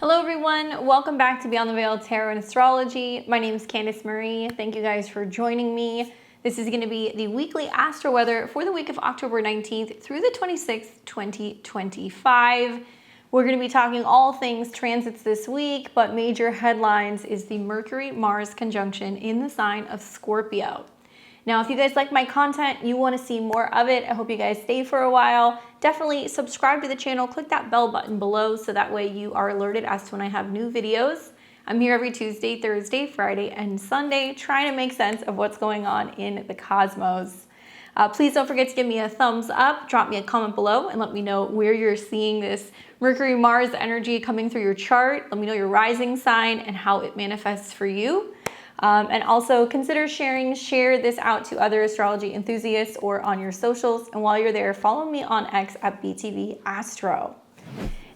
Hello everyone, welcome back to Beyond the Veil Tarot and Astrology. My name is Candice Marie. Thank you guys for joining me. This is going to be the weekly astro weather for the week of October 19th through the 26th, 2025. We're going to be talking all things transits this week, but major headlines is the Mercury-Mars conjunction in the sign of Scorpio. Now, if you guys like my content, you want to see more of it, I hope you guys stay for a while. Definitely subscribe to the channel, click that bell button below so that way you are alerted as to when I have new videos. I'm here every Tuesday, Thursday, Friday, and Sunday trying to make sense of what's going on in the cosmos. Please don't forget to give me a thumbs up, drop me a comment below, and let me know where you're seeing this Mercury-Mars energy coming through your chart. Let me know your rising sign and how it manifests for you. And also consider share this out to other astrology enthusiasts or on your socials. And while you're there, follow me on X at BTV Astro.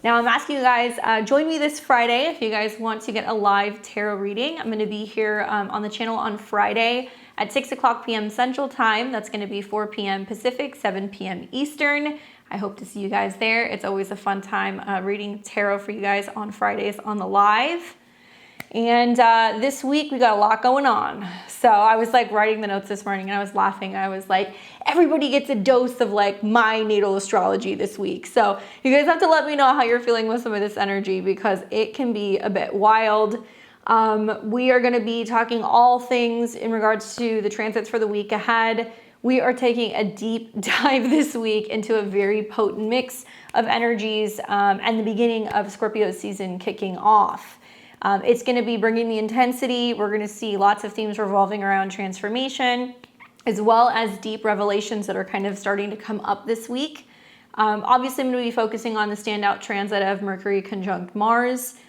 Now I'm asking you guys, join me this Friday if you guys want to get a live tarot reading. I'm going to be here on the channel on Friday at 6 o'clock p.m. Central Time. That's going to be 4 p.m. Pacific, 7 p.m. Eastern. I hope to see you guys there. It's always a fun time reading tarot for you guys on Fridays on the live. And this week we got a lot going on. So I was like writing the notes this morning and I was laughing. I was like, everybody gets a dose of like my natal astrology this week. So you guys have to let me know how you're feeling with some of this energy because it can be a bit wild. We are going to be talking all things in regards to the transits for the week ahead. We are taking a deep dive this week into a very potent mix of energies and the beginning of Scorpio season kicking off. It's going to be bringing the intensity. We're going to see lots of themes revolving around transformation, as well as deep revelations that are kind of starting to come up this week. Obviously, I'm going to be focusing on the standout transit of Mercury conjunct Mars,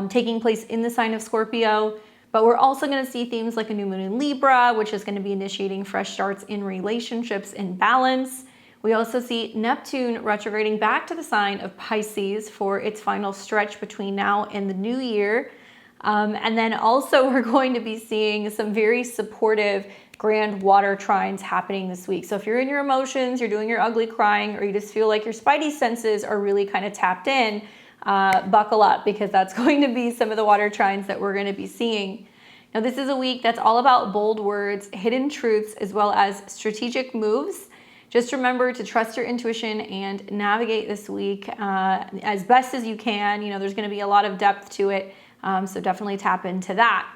taking place in the sign of Scorpio. But we're also going to see themes like a new moon in Libra, which is going to be initiating fresh starts in relationships and balance. We also see Neptune retrograding back to the sign of Pisces for its final stretch between now and the new year. And then also we're going to be seeing some very supportive grand water trines happening this week. So if you're in your emotions, you're doing your ugly crying, or you just feel like your spidey senses are really kind of tapped in, buckle up because that's going to be some of the water trines that we're going to be seeing. Now this is a week that's all about bold words, hidden truths, as well as strategic moves. Just remember to trust your intuition and navigate this week as best as you can. You know, there's going to be a lot of depth to it. So definitely tap into that.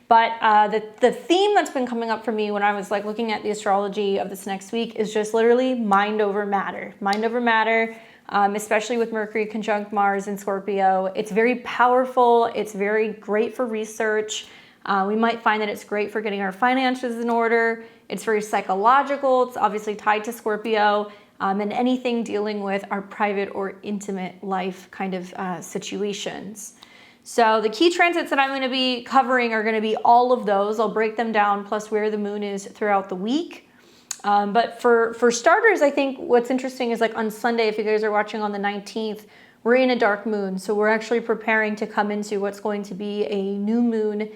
But the theme that's been coming up for me when I was like looking at the astrology of this next week is just literally mind over matter. Mind over matter, especially with Mercury conjunct Mars in Scorpio. It's very powerful. It's very great for research. We might find that it's great for getting our finances in order. It's very psychological. It's obviously tied to Scorpio and anything dealing with our private or intimate life kind of situations. So the key transits that I'm going to be covering are going to be all of those. I'll break them down plus where the moon is throughout the week. But for starters, I think what's interesting is like on Sunday, if you guys are watching on the 19th, we're in a dark moon. So we're actually preparing to come into what's going to be a new moon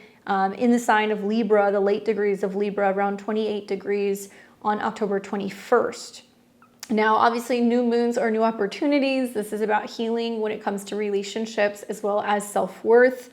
in the sign of Libra, the late degrees of Libra, around 28 degrees on October 21st. Now, obviously, new moons are new opportunities. This is about healing when it comes to relationships as well as self-worth.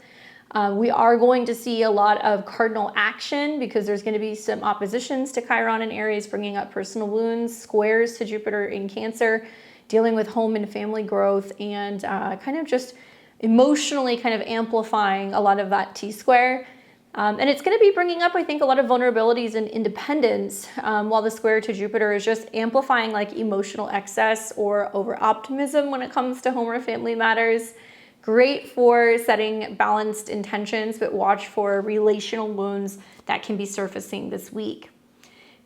We are going to see a lot of cardinal action because there's going to be some oppositions to Chiron and Aries, bringing up personal wounds, squares to Jupiter in Cancer, dealing with home and family growth, and kind of just emotionally kind of amplifying a lot of that T-square. And it's going to be bringing up, I think, a lot of vulnerabilities and independence, while the square to Jupiter is just amplifying like emotional excess or over-optimism when it comes to home or family matters. Great for setting balanced intentions, but watch for relational wounds that can be surfacing this week.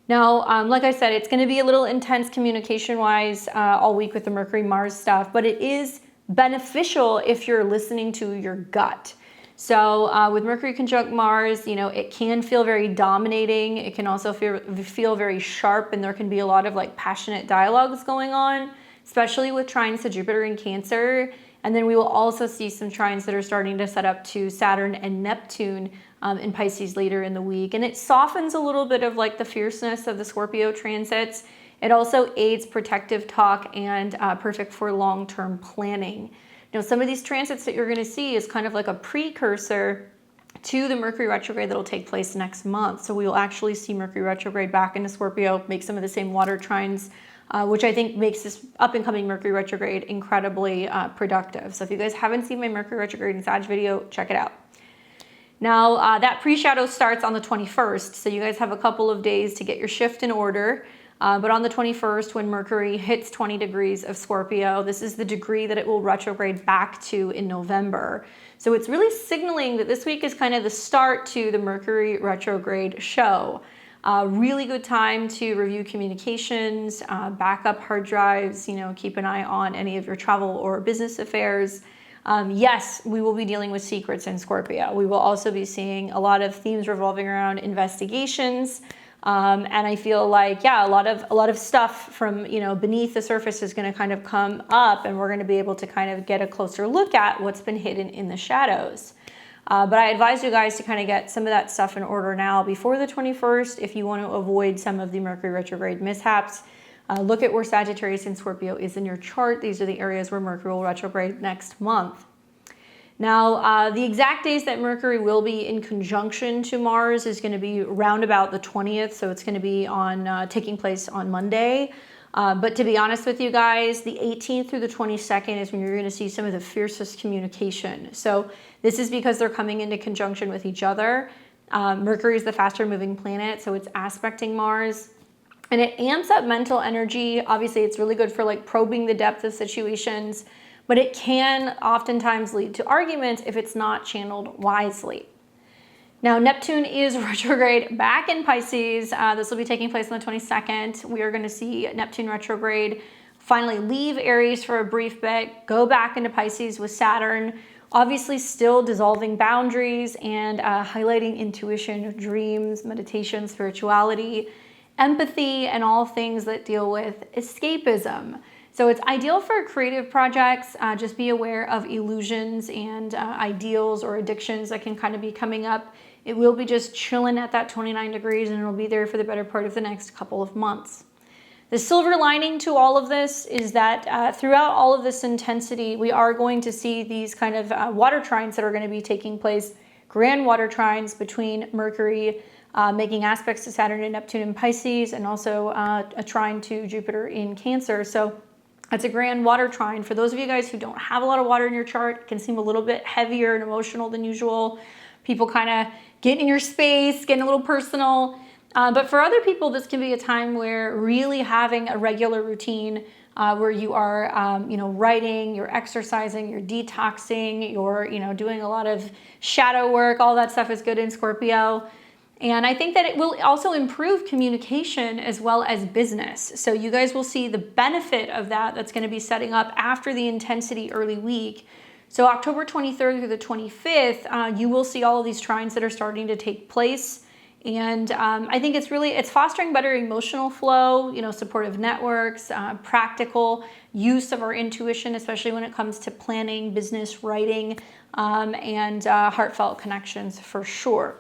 Now, like I said, it's going to be a little intense communication-wise all week with the Mercury-Mars stuff, but it is beneficial if you're listening to your gut. So with Mercury conjunct Mars, you know, it can feel very dominating. It can also feel very sharp, and there can be a lot of like passionate dialogues going on, especially with trines to Jupiter in Cancer. And then we will also see some trines that are starting to set up to Saturn and Neptune in Pisces later in the week. And it softens a little bit of like the fierceness of the Scorpio transits. It also aids protective talk and perfect for long-term planning. some of these transits that you're going to see is kind of like a precursor to the Mercury retrograde that will take place next month. So we will actually see Mercury retrograde back into Scorpio, make some of the same water trines, which I think makes this up-and-coming Mercury retrograde incredibly productive. So if you guys haven't seen my Mercury retrograde in Sag video, check it out. Now, that pre-shadow starts on the 21st, so you guys have a couple of days to get your shift in order. But on the 21st, when Mercury hits 20 degrees of Scorpio, this is the degree that it will retrograde back to in November. So it's really signaling that this week is kind of the start to the Mercury retrograde show. Really good time to review communications, back up hard drives, keep an eye on any of your travel or business affairs. Yes, we will be dealing with secrets in Scorpio. We will also be seeing a lot of themes revolving around investigations. And I feel like, a lot of stuff from, beneath the surface is going to kind of come up, and we're going to be able to kind of get a closer look at what's been hidden in the shadows. But I advise you guys to kind of get some of that stuff in order now before the 21st if you want to avoid some of the Mercury retrograde mishaps. Look at where Sagittarius and Scorpio is in your chart. These are the areas where Mercury will retrograde next month. Now, the exact days that Mercury will be in conjunction to Mars is going to be round about the 20th, so it's going to be taking place on Monday. But to be honest with you guys, the 18th through the 22nd is when you're going to see some of the fiercest communication. So this is because they're coming into conjunction with each other. Mercury is the faster moving planet, so it's aspecting Mars. And it amps up mental energy. Obviously, it's really good for like probing the depth of situations, but it can oftentimes lead to arguments if it's not channeled wisely. Now, Neptune is retrograde back in Pisces. This will be taking place on the 22nd. We are going to see Neptune retrograde finally leave Aries for a brief bit, go back into Pisces with Saturn, obviously still dissolving boundaries and highlighting intuition, dreams, meditation, spirituality, empathy, and all things that deal with escapism. So it's ideal for creative projects. Just be aware of illusions and ideals or addictions that can kind of be coming up. It will be just chilling at that 29 degrees, and it'll be there for the better part of the next couple of months. The silver lining to all of this is that throughout all of this intensity, we are going to see these kind of water trines that are going to be taking place, grand water trines between Mercury making aspects to Saturn and Neptune in Pisces, and also a trine to Jupiter in Cancer. So that's a grand water trine. For those of you guys who don't have a lot of water in your chart, it can seem a little bit heavier and emotional than usual. People kind of getting in your space, getting a little personal. But for other people, this can be a time where really having a regular routine where you are, writing, you're exercising, you're detoxing, you're, doing a lot of shadow work, all that stuff is good in Scorpio. And I think that it will also improve communication as well as business. So you guys will see the benefit of that that's going to be setting up after the intensity early week. So October 23rd through the 25th, you will see all of these trines that are starting to take place. And I think it's fostering better emotional flow, supportive networks, practical use of our intuition, especially when it comes to planning, business, writing, and heartfelt connections for sure.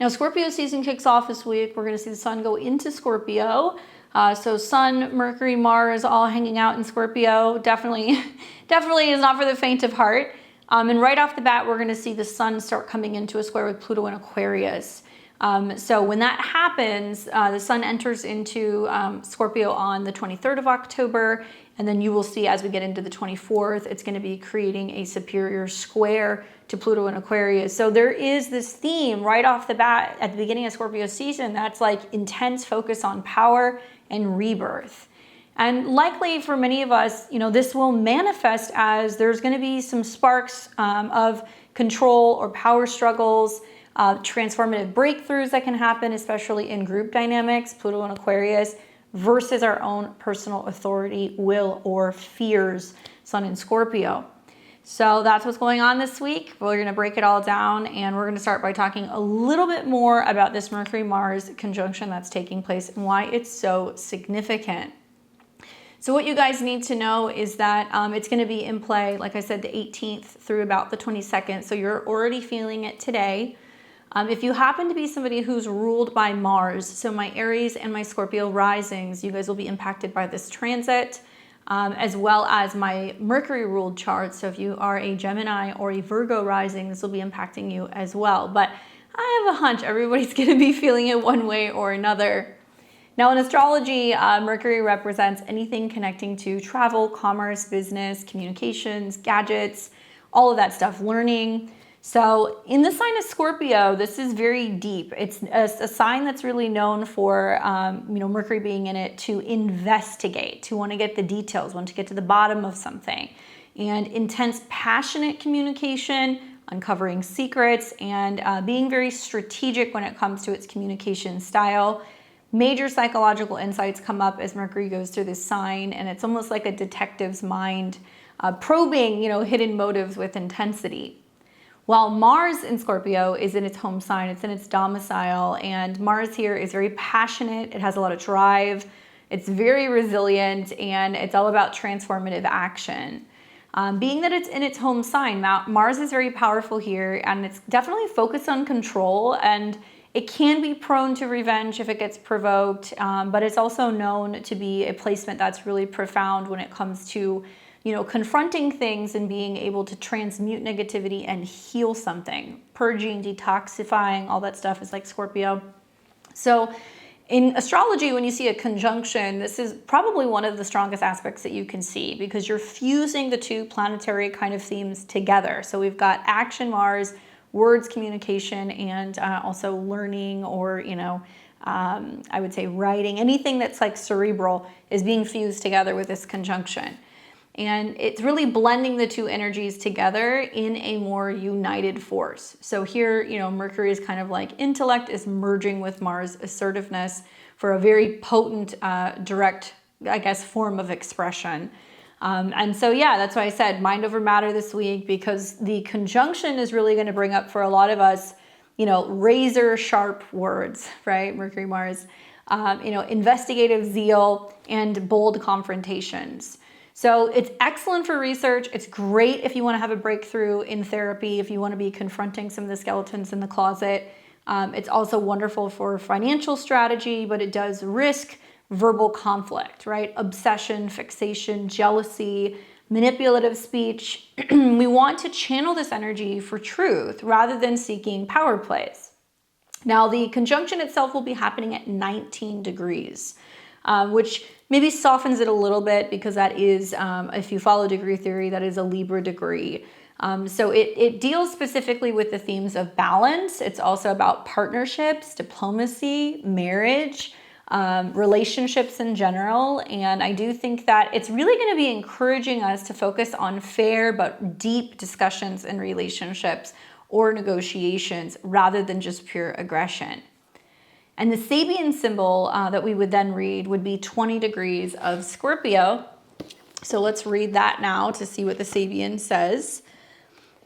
Now, Scorpio season kicks off this week. We're going to see the sun go into Scorpio. So Sun, Mercury, Mars, all hanging out in Scorpio. Definitely is not for the faint of heart. And right off the bat, we're going to see the sun start coming into a square with Pluto in Aquarius. So when that happens, the sun enters into Scorpio on the 23rd of October. And then you will see as we get into the 24th, it's going to be creating a superior square to Pluto in Aquarius. So there is this theme right off the bat at the beginning of Scorpio season that's like intense focus on power and rebirth. And likely for many of us, this will manifest as there's going to be some sparks of control or power struggles, transformative breakthroughs that can happen, especially in group dynamics, Pluto and Aquarius, versus our own personal authority, will, or fears, Sun in Scorpio. So that's what's going on this week. We're going to break it all down, and we're going to start by talking a little bit more about this Mercury-Mars conjunction that's taking place and why it's so significant. So what you guys need to know is that it's going to be in play, like I said, the 18th through about the 22nd. So you're already feeling it today. If you happen to be somebody who's ruled by Mars, so my Aries and my Scorpio risings, you guys will be impacted by this transit. as well as my Mercury ruled chart. So if you are a Gemini or a Virgo rising, this will be impacting you as well. But I have a hunch everybody's going to be feeling it one way or another. Now in astrology, Mercury represents anything connecting to travel, commerce, business, communications, gadgets, all of that stuff, learning. So in the sign of Scorpio, this is very deep. It's a sign that's really known for, Mercury being in it to investigate, to want to get the details, want to get to the bottom of something. And intense, passionate communication, uncovering secrets, and being very strategic when it comes to its communication style. Major psychological insights come up as Mercury goes through this sign, and it's almost like a detective's mind probing, hidden motives with intensity. While Mars in Scorpio is in its home sign, it's in its domicile, and Mars here is very passionate. It has a lot of drive. It's very resilient, and it's all about transformative action. Being that it's in its home sign, Mars is very powerful here, and it's definitely focused on control, and it can be prone to revenge if it gets provoked, but it's also known to be a placement that's really profound when it comes to confronting things and being able to transmute negativity and heal something. Purging, detoxifying, all that stuff is like Scorpio. So in astrology, when you see a conjunction, this is probably one of the strongest aspects that you can see because you're fusing the two planetary kind of themes together. So we've got action Mars, words, communication, and also learning or, I would say writing. Anything that's like cerebral is being fused together with this conjunction. And it's really blending the two energies together in a more united force. So here, Mercury is kind of like intellect is merging with Mars assertiveness for a very potent, direct, form of expression. And so, that's why I said mind over matter this week, because the conjunction is really going to bring up for a lot of us, razor sharp words, right? Mercury, Mars, investigative zeal and bold confrontations. So it's excellent for research. It's great if you want to have a breakthrough in therapy, if you want to be confronting some of the skeletons in the closet. It's also wonderful for financial strategy, but it does risk verbal conflict, right? Obsession, fixation, jealousy, manipulative speech. We want to channel this energy for truth rather than seeking power plays. Now, the conjunction itself will be happening at 19 degrees, which maybe softens it a little bit because that is, if you follow degree theory, that is a Libra degree. So it deals specifically with the themes of balance. It's also about partnerships, diplomacy, marriage, relationships in general. And I do think that it's really going to be encouraging us to focus on fair but deep discussions in relationships or negotiations rather than just pure aggression. And the Sabian symbol that we would then read would be 20 degrees of Scorpio. So let's read that now to see what the Sabian says.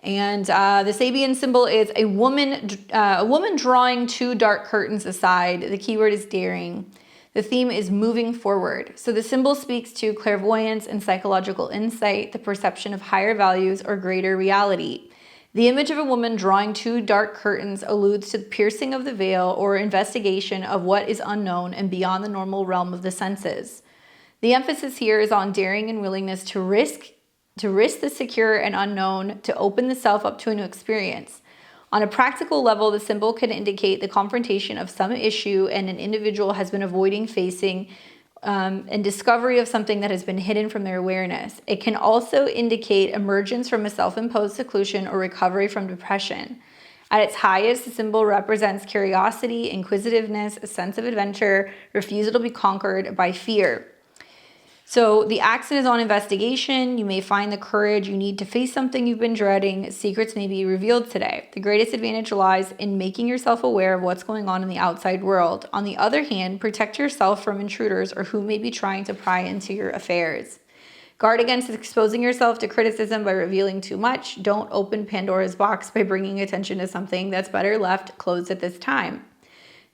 And the Sabian symbol is a woman drawing two dark curtains aside. The keyword is daring. The theme is moving forward. So the symbol speaks to clairvoyance and psychological insight, the perception of higher values or greater reality. The image of a woman drawing two dark curtains alludes to the piercing of the veil or investigation of what is unknown and beyond the normal realm of the senses. The emphasis here is on daring and willingness to risk the secure and unknown, to open the self up to a new experience. On a practical level, the symbol can indicate the confrontation of some issue and an individual has been avoiding facing and discovery of something that has been hidden from their awareness. It can also indicate emergence from a self-imposed seclusion or recovery from depression. At its highest, the symbol represents curiosity, inquisitiveness, a sense of adventure, refusal to be conquered by fear. So the accent is on investigation. You may find the courage you need to face something you've been dreading. Secrets may be revealed today. The greatest advantage lies in making yourself aware of what's going on in the outside world. On the other hand, protect yourself from intruders or who may be trying to pry into your affairs. Guard against exposing yourself to criticism by revealing too much. Don't open Pandora's box by bringing attention to something that's better left closed at this time.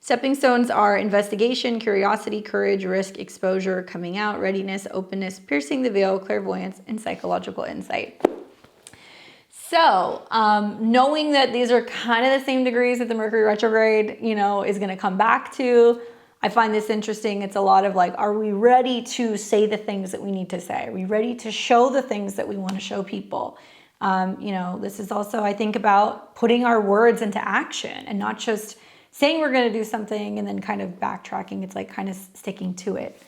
Stepping stones are investigation, curiosity, courage, risk, exposure, coming out, readiness, openness, piercing the veil, clairvoyance, and psychological insight. So, knowing that these are kind of the same degrees that the Mercury retrograde, is going to come back to, I find this interesting. It's a lot of like, are we ready to say the things that we need to say? Are we ready to show the things that we want to show people? This is also, I think, about putting our words into action and not just saying we're going to do something and then kind of backtracking. It's like kind of sticking to it.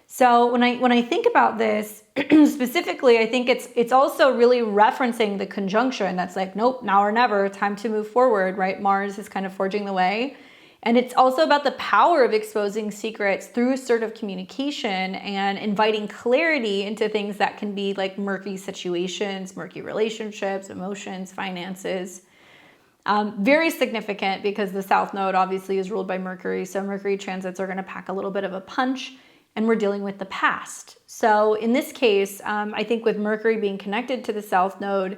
So when I think about this specifically, I think it's also really referencing the conjunction that's like, nope, now or never, time to move forward, right? Mars is kind of forging the way. And it's also about the power of exposing secrets through assertive communication and inviting clarity into things that can be like murky situations, murky relationships, emotions, finances. Very significant because the South Node obviously is ruled by Mercury. So Mercury transits are going to pack a little bit of a punch, and we're dealing with the past. So in this case, I think with Mercury being connected to the South Node,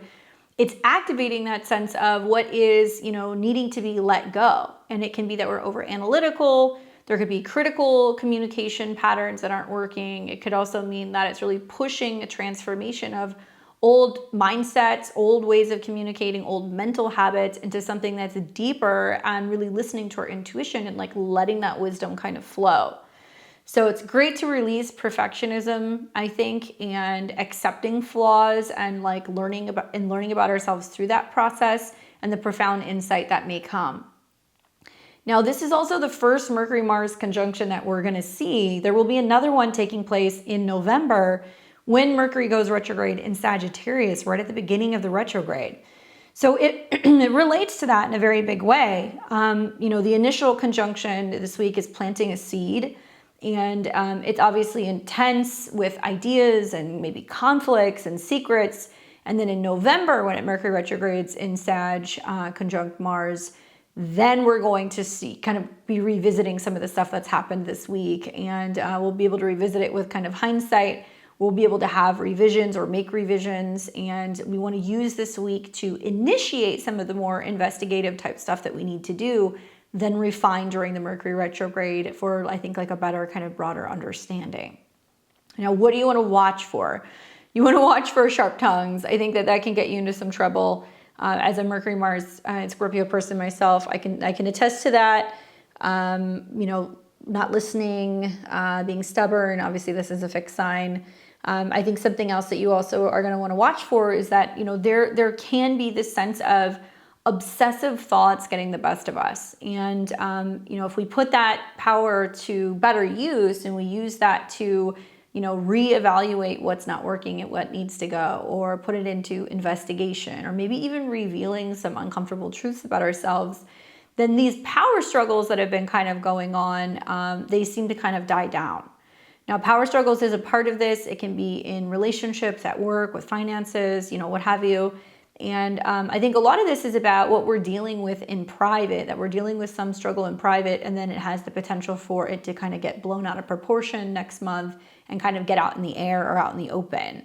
it's activating that sense of what is, needing to be let go. And it can be that we're over analytical. There could be critical communication patterns that aren't working. It could also mean that it's really pushing a transformation of old mindsets, old ways of communicating, old mental habits into something that's deeper and really listening to our intuition and like letting that wisdom kind of flow. So it's great to release perfectionism, I think, and accepting flaws and like learning about ourselves through that process and the profound insight that may come. Now, this is also the first Mercury-Mars conjunction that we're going to see. There will be another one taking place in November when Mercury goes retrograde in Sagittarius, right at the beginning of the retrograde. So it relates to that in a very big way. The initial conjunction this week is planting a seed. And it's obviously intense with ideas and maybe conflicts and secrets. And then in November, when Mercury retrogrades in Sag conjunct Mars, then we're going to be revisiting some of the stuff that's happened this week. And we'll be able to revisit it with kind of hindsight. We'll be able to have revisions or make revisions. And we want to use this week to initiate some of the more investigative type stuff that we need to do, then refine during the Mercury retrograde for, I think, like a better kind of broader understanding. Now, what do you want to watch for? You want to watch for sharp tongues. I think that can get you into some trouble. As a Mercury, Mars, and Scorpio person myself, I can attest to that. Not listening, being stubborn. Obviously, this is a fixed sign. I think something else that you also are going to want to watch for is that, there can be this sense of obsessive thoughts getting the best of us. And, if we put that power to better use and we use that to, reevaluate what's not working and what needs to go, or put it into investigation, or maybe even revealing some uncomfortable truths about ourselves, then these power struggles that have been kind of going on, they seem to kind of die down. Now, power struggles is a part of this. It can be in relationships, at work, with finances, what have you. And I think a lot of this is about what we're dealing with in private, that we're dealing with some struggle in private, and then it has the potential for it to kind of get blown out of proportion next month and kind of get out in the air or out in the open.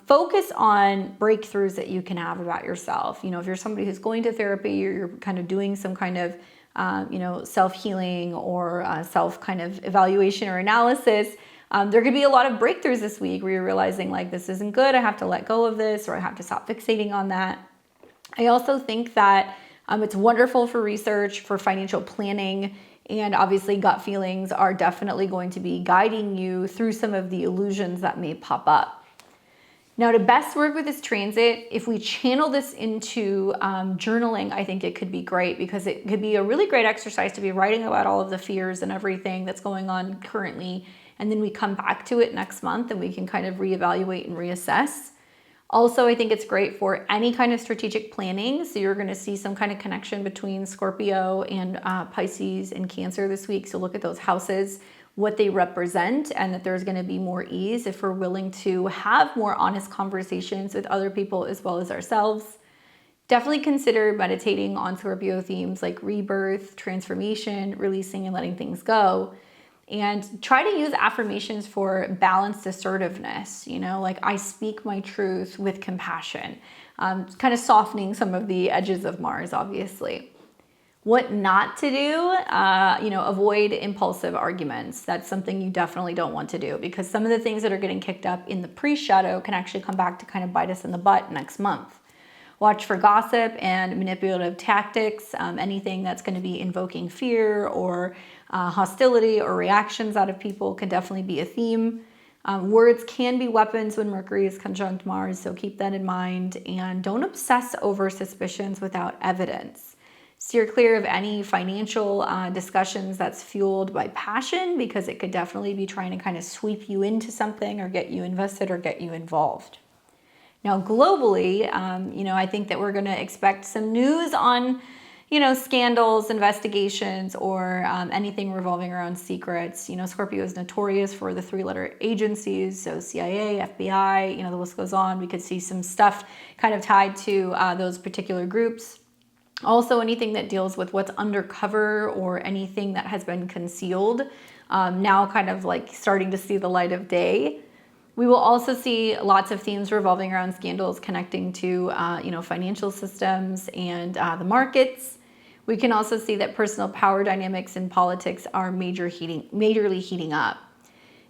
Focus on breakthroughs that you can have about yourself. If you're somebody who's going to therapy, or you're kind of doing some kind of, self-healing or self kind of evaluation or analysis, there could be a lot of breakthroughs this week where you're realizing like, this isn't good. I have to let go of this, or I have to stop fixating on that. I also think that it's wonderful for research, for financial planning, and obviously gut feelings are definitely going to be guiding you through some of the illusions that may pop up. Now, to best work with this transit, if we channel this into journaling, I think it could be great, because it could be a really great exercise to be writing about all of the fears and everything that's going on currently. And then we come back to it next month and we can kind of reevaluate and reassess. Also, I think it's great for any kind of strategic planning. So you're going to see some kind of connection between Scorpio and Pisces and Cancer this week. So look at those houses, what they represent, and that there's going to be more ease if we're willing to have more honest conversations with other people as well as ourselves. Definitely consider meditating on Scorpio themes like rebirth, transformation, releasing and letting things go. And try to use affirmations for balanced assertiveness, like I speak my truth with compassion, kind of softening some of the edges of Mars, obviously. What not to do, avoid impulsive arguments. That's something you definitely don't want to do, because some of the things that are getting kicked up in the pre-shadow can actually come back to kind of bite us in the butt next month. Watch for gossip and manipulative tactics. Anything that's going to be invoking fear or hostility or reactions out of people can definitely be a theme. Words can be weapons when Mercury is conjunct Mars, so keep that in mind. And don't obsess over suspicions without evidence. Steer clear of any financial discussions that's fueled by passion, because it could definitely be trying to kind of sweep you into something or get you invested or get you involved. Now, globally, I think that we're going to expect some news on, scandals, investigations, or anything revolving around secrets. Scorpio is notorious for the 3-letter agencies, so CIA, FBI, the list goes on. We could see some stuff kind of tied to those particular groups. Also, anything that deals with what's undercover or anything that has been concealed, now kind of like starting to see the light of day. We will also see lots of themes revolving around scandals connecting to, financial systems and the markets. We can also see that personal power dynamics in politics are majorly heating up.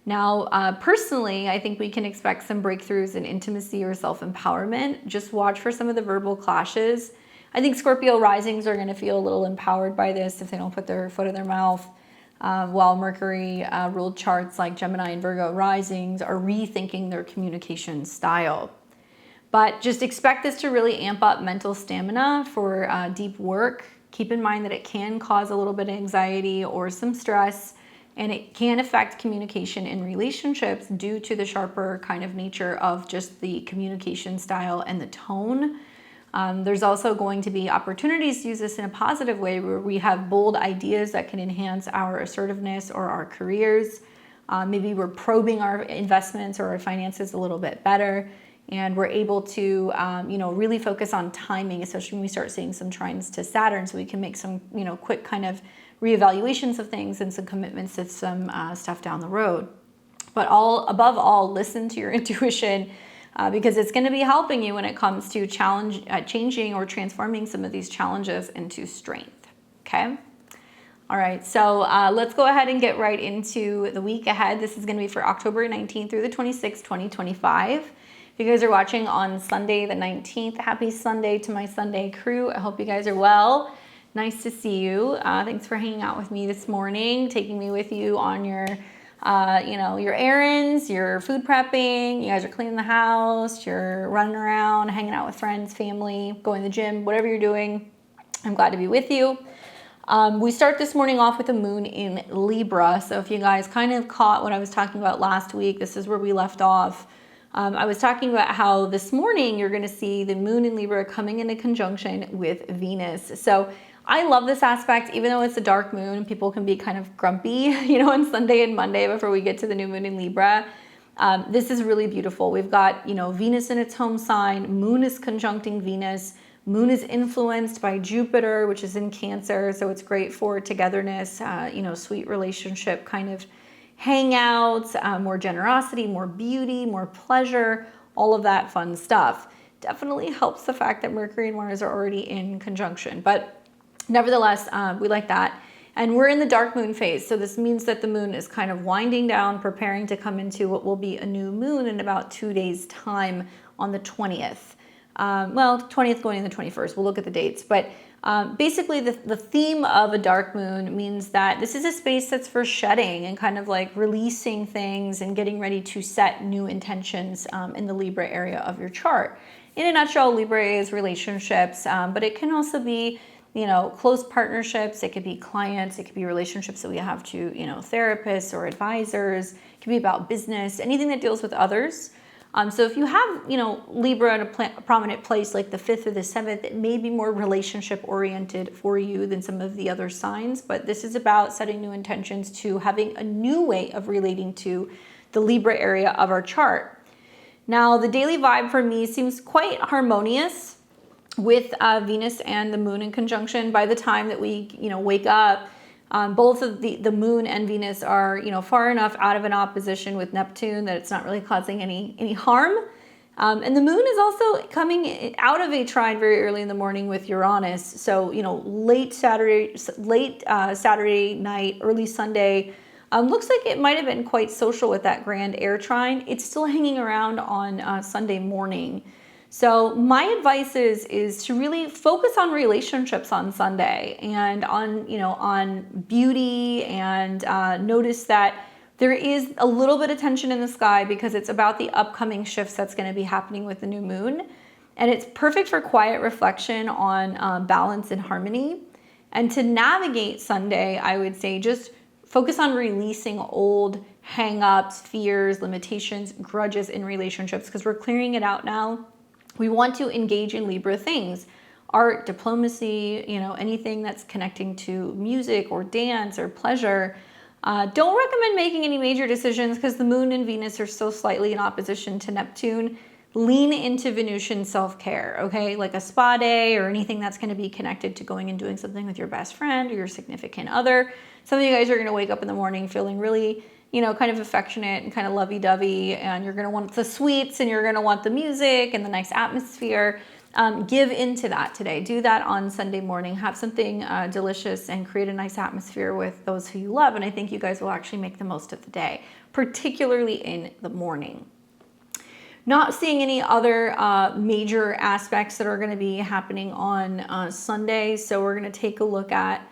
Now, personally, I think we can expect some breakthroughs in intimacy or self-empowerment. Just watch for some of the verbal clashes. I think Scorpio risings are going to feel a little empowered by this if they don't put their foot in their mouth. While Mercury ruled charts like Gemini and Virgo risings are rethinking their communication style. But just expect this to really amp up mental stamina for deep work. Keep in mind that it can cause a little bit of anxiety or some stress, and it can affect communication in relationships due to the sharper kind of nature of just the communication style and the tone. There's also going to be opportunities to use this in a positive way, where we have bold ideas that can enhance our assertiveness or our careers. Maybe we're probing our investments or our finances a little bit better, and we're able to, really focus on timing, especially when we start seeing some trines to Saturn, so we can make some, quick kind of reevaluations of things and some commitments to some stuff down the road. But above all, listen to your intuition. Because it's going to be helping you when it comes to changing or transforming some of these challenges into strength. Okay. All right. So let's go ahead and get right into the week ahead. This is going to be for October 19th through the 26th, 2025. If you guys are watching on Sunday, the 19th, happy Sunday to my Sunday crew. I hope you guys are well. Nice to see you. Thanks for hanging out with me this morning, taking me with you on your errands, your food prepping, you guys are cleaning the house, you're running around, hanging out with friends, family, going to the gym, whatever you're doing. I'm glad to be with you. We start this morning off with a moon in Libra. So if you guys kind of caught what I was talking about last week, this is where we left off. I was talking about how this morning you're going to see the moon in Libra coming into conjunction with Venus. So I love this aspect, even though it's a dark moon, people can be kind of grumpy, on Sunday and Monday before we get to the new moon in Libra. This is really beautiful. We've got, Venus in its home sign, moon is conjuncting Venus, moon is influenced by Jupiter, which is in Cancer. So it's great for togetherness, sweet relationship kind of hangouts, more generosity, more beauty, more pleasure, all of that fun stuff. Definitely helps the fact that Mercury and Mars are already in conjunction. But nevertheless, we like that. And we're in the dark moon phase. So this means that the moon is kind of winding down, preparing to come into what will be a new moon in about 2 days' time on the 20th. 20th going into the 21st. We'll look at the dates. But basically, the theme of a dark moon means that this is a space that's for shedding and kind of like releasing things and getting ready to set new intentions in the Libra area of your chart. In a nutshell, Libra is relationships, but it can also be close partnerships. It could be clients. It could be relationships that we have to, therapists or advisors. It could be about business, anything that deals with others. So if you have, Libra in a prominent place like the 5th or the 7th, it may be more relationship oriented for you than some of the other signs. But this is about setting new intentions to having a new way of relating to the Libra area of our chart. Now, the daily vibe for me seems quite harmonious with Venus and the moon in conjunction. By the time that we, wake up, both of the moon and Venus are, far enough out of an opposition with Neptune that it's not really causing any harm. And the moon is also coming out of a trine very early in the morning with Uranus. So, late Saturday night, early Sunday, looks like it might have been quite social with that grand air trine. It's still hanging around on Sunday morning. So my advice is to really focus on relationships on Sunday and on, on beauty, and notice that there is a little bit of tension in the sky because it's about the upcoming shifts that's going to be happening with the new moon. And it's perfect for quiet reflection on balance and harmony. And to navigate Sunday, I would say just focus on releasing old hang-ups, fears, limitations, grudges in relationships, because we're clearing it out now. We want to engage in Libra things, art, diplomacy, anything that's connecting to music or dance or pleasure. Don't recommend making any major decisions because the moon and Venus are so slightly in opposition to Neptune. Lean into Venusian self-care, okay? Like a spa day or anything that's going to be connected to going and doing something with your best friend or your significant other. Some of you guys are going to wake up in the morning feeling really, kind of affectionate and kind of lovey-dovey, and you're going to want the sweets and you're going to want the music and the nice atmosphere. Give into that today. Do that on Sunday morning. Have something delicious and create a nice atmosphere with those who you love. And I think you guys will actually make the most of the day, particularly in the morning. Not seeing any other major aspects that are going to be happening on Sunday. So we're going to take a look at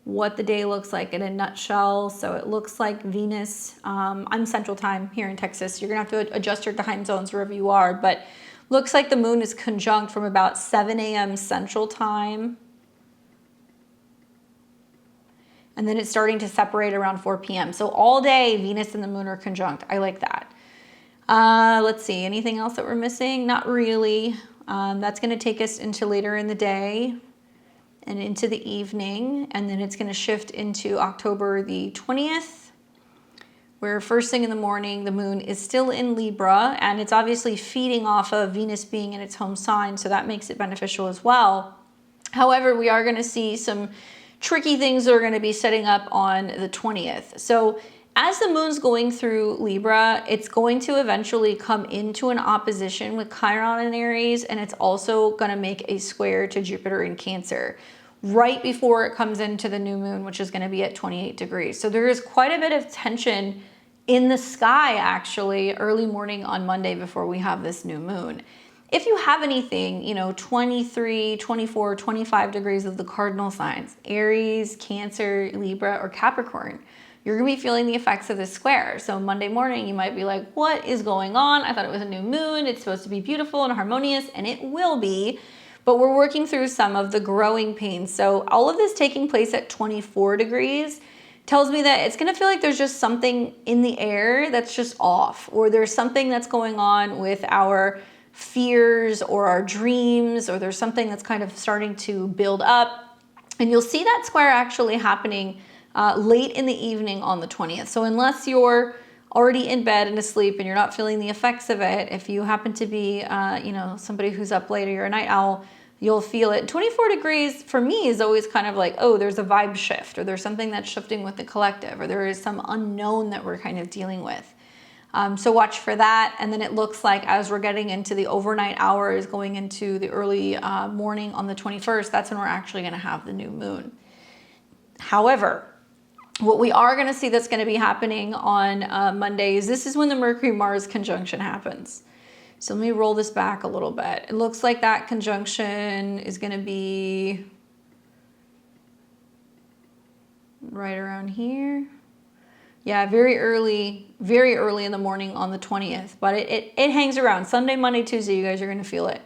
what the day looks like in a nutshell. So it looks like Venus, I'm Central Time here in Texas. You're going to have to adjust your time zones wherever you are, but looks like the moon is conjunct from about 7 a.m. Central Time. And then it's starting to separate around 4 p.m. So all day, Venus and the moon are conjunct. I like that. Let's see, anything else that we're missing? Not really. That's going to take us into later in the day and into the evening. And then it's going to shift into October the 20th, where first thing in the morning, the moon is still in Libra, and it's obviously feeding off of Venus being in its home sign. So that makes it beneficial as well. However, we are going to see some tricky things that are going to be setting up on the 20th. So as the moon's going through Libra, it's going to eventually come into an opposition with Chiron in Aries, and it's also going to make a square to Jupiter in Cancer right before it comes into the new moon, which is going to be at 28 degrees. So there is quite a bit of tension in the sky, actually, early morning on Monday before we have this new moon. If you have anything, 23, 24, 25 degrees of the cardinal signs, Aries, Cancer, Libra, or Capricorn, you're going to be feeling the effects of this square. So Monday morning, you might be like, what is going on? I thought it was a new moon. It's supposed to be beautiful and harmonious, and it will be. But we're working through some of the growing pains. So all of this taking place at 24 degrees tells me that it's going to feel like there's just something in the air that's just off, or there's something that's going on with our fears or our dreams, or there's something that's kind of starting to build up. And you'll see that square actually happening late in the evening on the 20th. So unless you're already in bed and asleep and you're not feeling the effects of it, if you happen to be, somebody who's up late or you're a night owl, you'll feel it. 24 degrees for me is always kind of like, oh, there's a vibe shift, or there's something that's shifting with the collective, or there is some unknown that we're kind of dealing with. So watch for that. And then it looks like as we're getting into the overnight hours, going into the early morning on the 21st, that's when we're actually going to have the new moon. However, what we are going to see that's going to be happening on Monday is this is when the Mercury-Mars conjunction happens. So let me roll this back a little bit. It looks like that conjunction is going to be right around here. Yeah, very early in the morning on the 20th. But it hangs around. Sunday, Monday, Tuesday, you guys are going to feel it.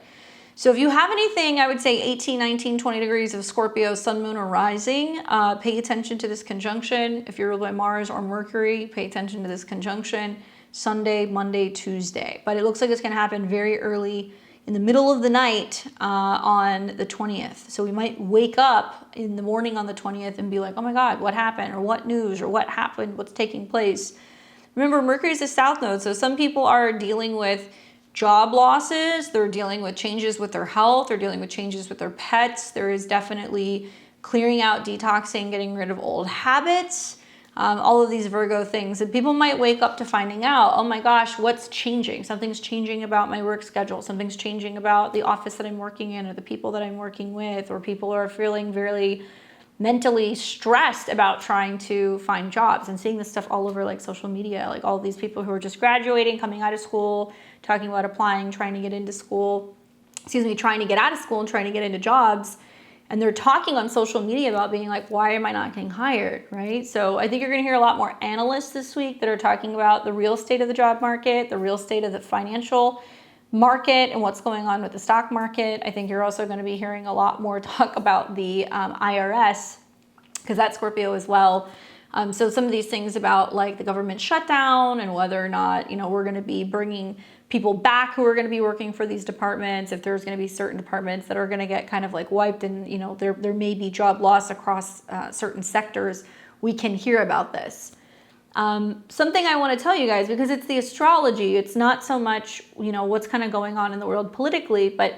So if you have anything, I would say 18, 19, 20 degrees of Scorpio, sun, moon, or rising, pay attention to this conjunction. If you're ruled by Mars or Mercury, pay attention to this conjunction. Sunday, Monday, Tuesday. But it looks like it's going to happen very early in the middle of the night on the 20th. So we might wake up in the morning on the 20th and be like, oh my God, what happened? Or what news? Or what happened? What's taking place? Remember, Mercury is a south node. So some people are dealing with job losses. They're dealing with changes with their health. They're dealing with changes with their pets. There is definitely clearing out, detoxing, getting rid of old habits. All of these Virgo things, and people might wake up to finding out, oh my gosh, what's changing? Something's changing about my work schedule. Something's changing about the office that I'm working in, or the people that I'm working with, or people are feeling very mentally stressed about trying to find jobs, and seeing this stuff all over like social media, like all these people who are just graduating, coming out of school, talking about applying, trying to get into school. trying to get out of school and trying to get into jobs. And they're talking on social media about being like, why am I not getting hired, right? So I think you're gonna hear a lot more analysts this week that are talking about the real state of the job market, the real state of the financial market, and what's going on with the stock market. I think you're also gonna be hearing a lot more talk about the IRS, because that's Scorpio as well. So some of these things about like the government shutdown and whether or not, we're gonna be bringing people back who are going to be working for these departments, if there's going to be certain departments that are going to get kind of like wiped and, there may be job loss across certain sectors, we can hear about this. Something I want to tell you guys, because it's the astrology, it's not so much, what's kind of going on in the world politically, but,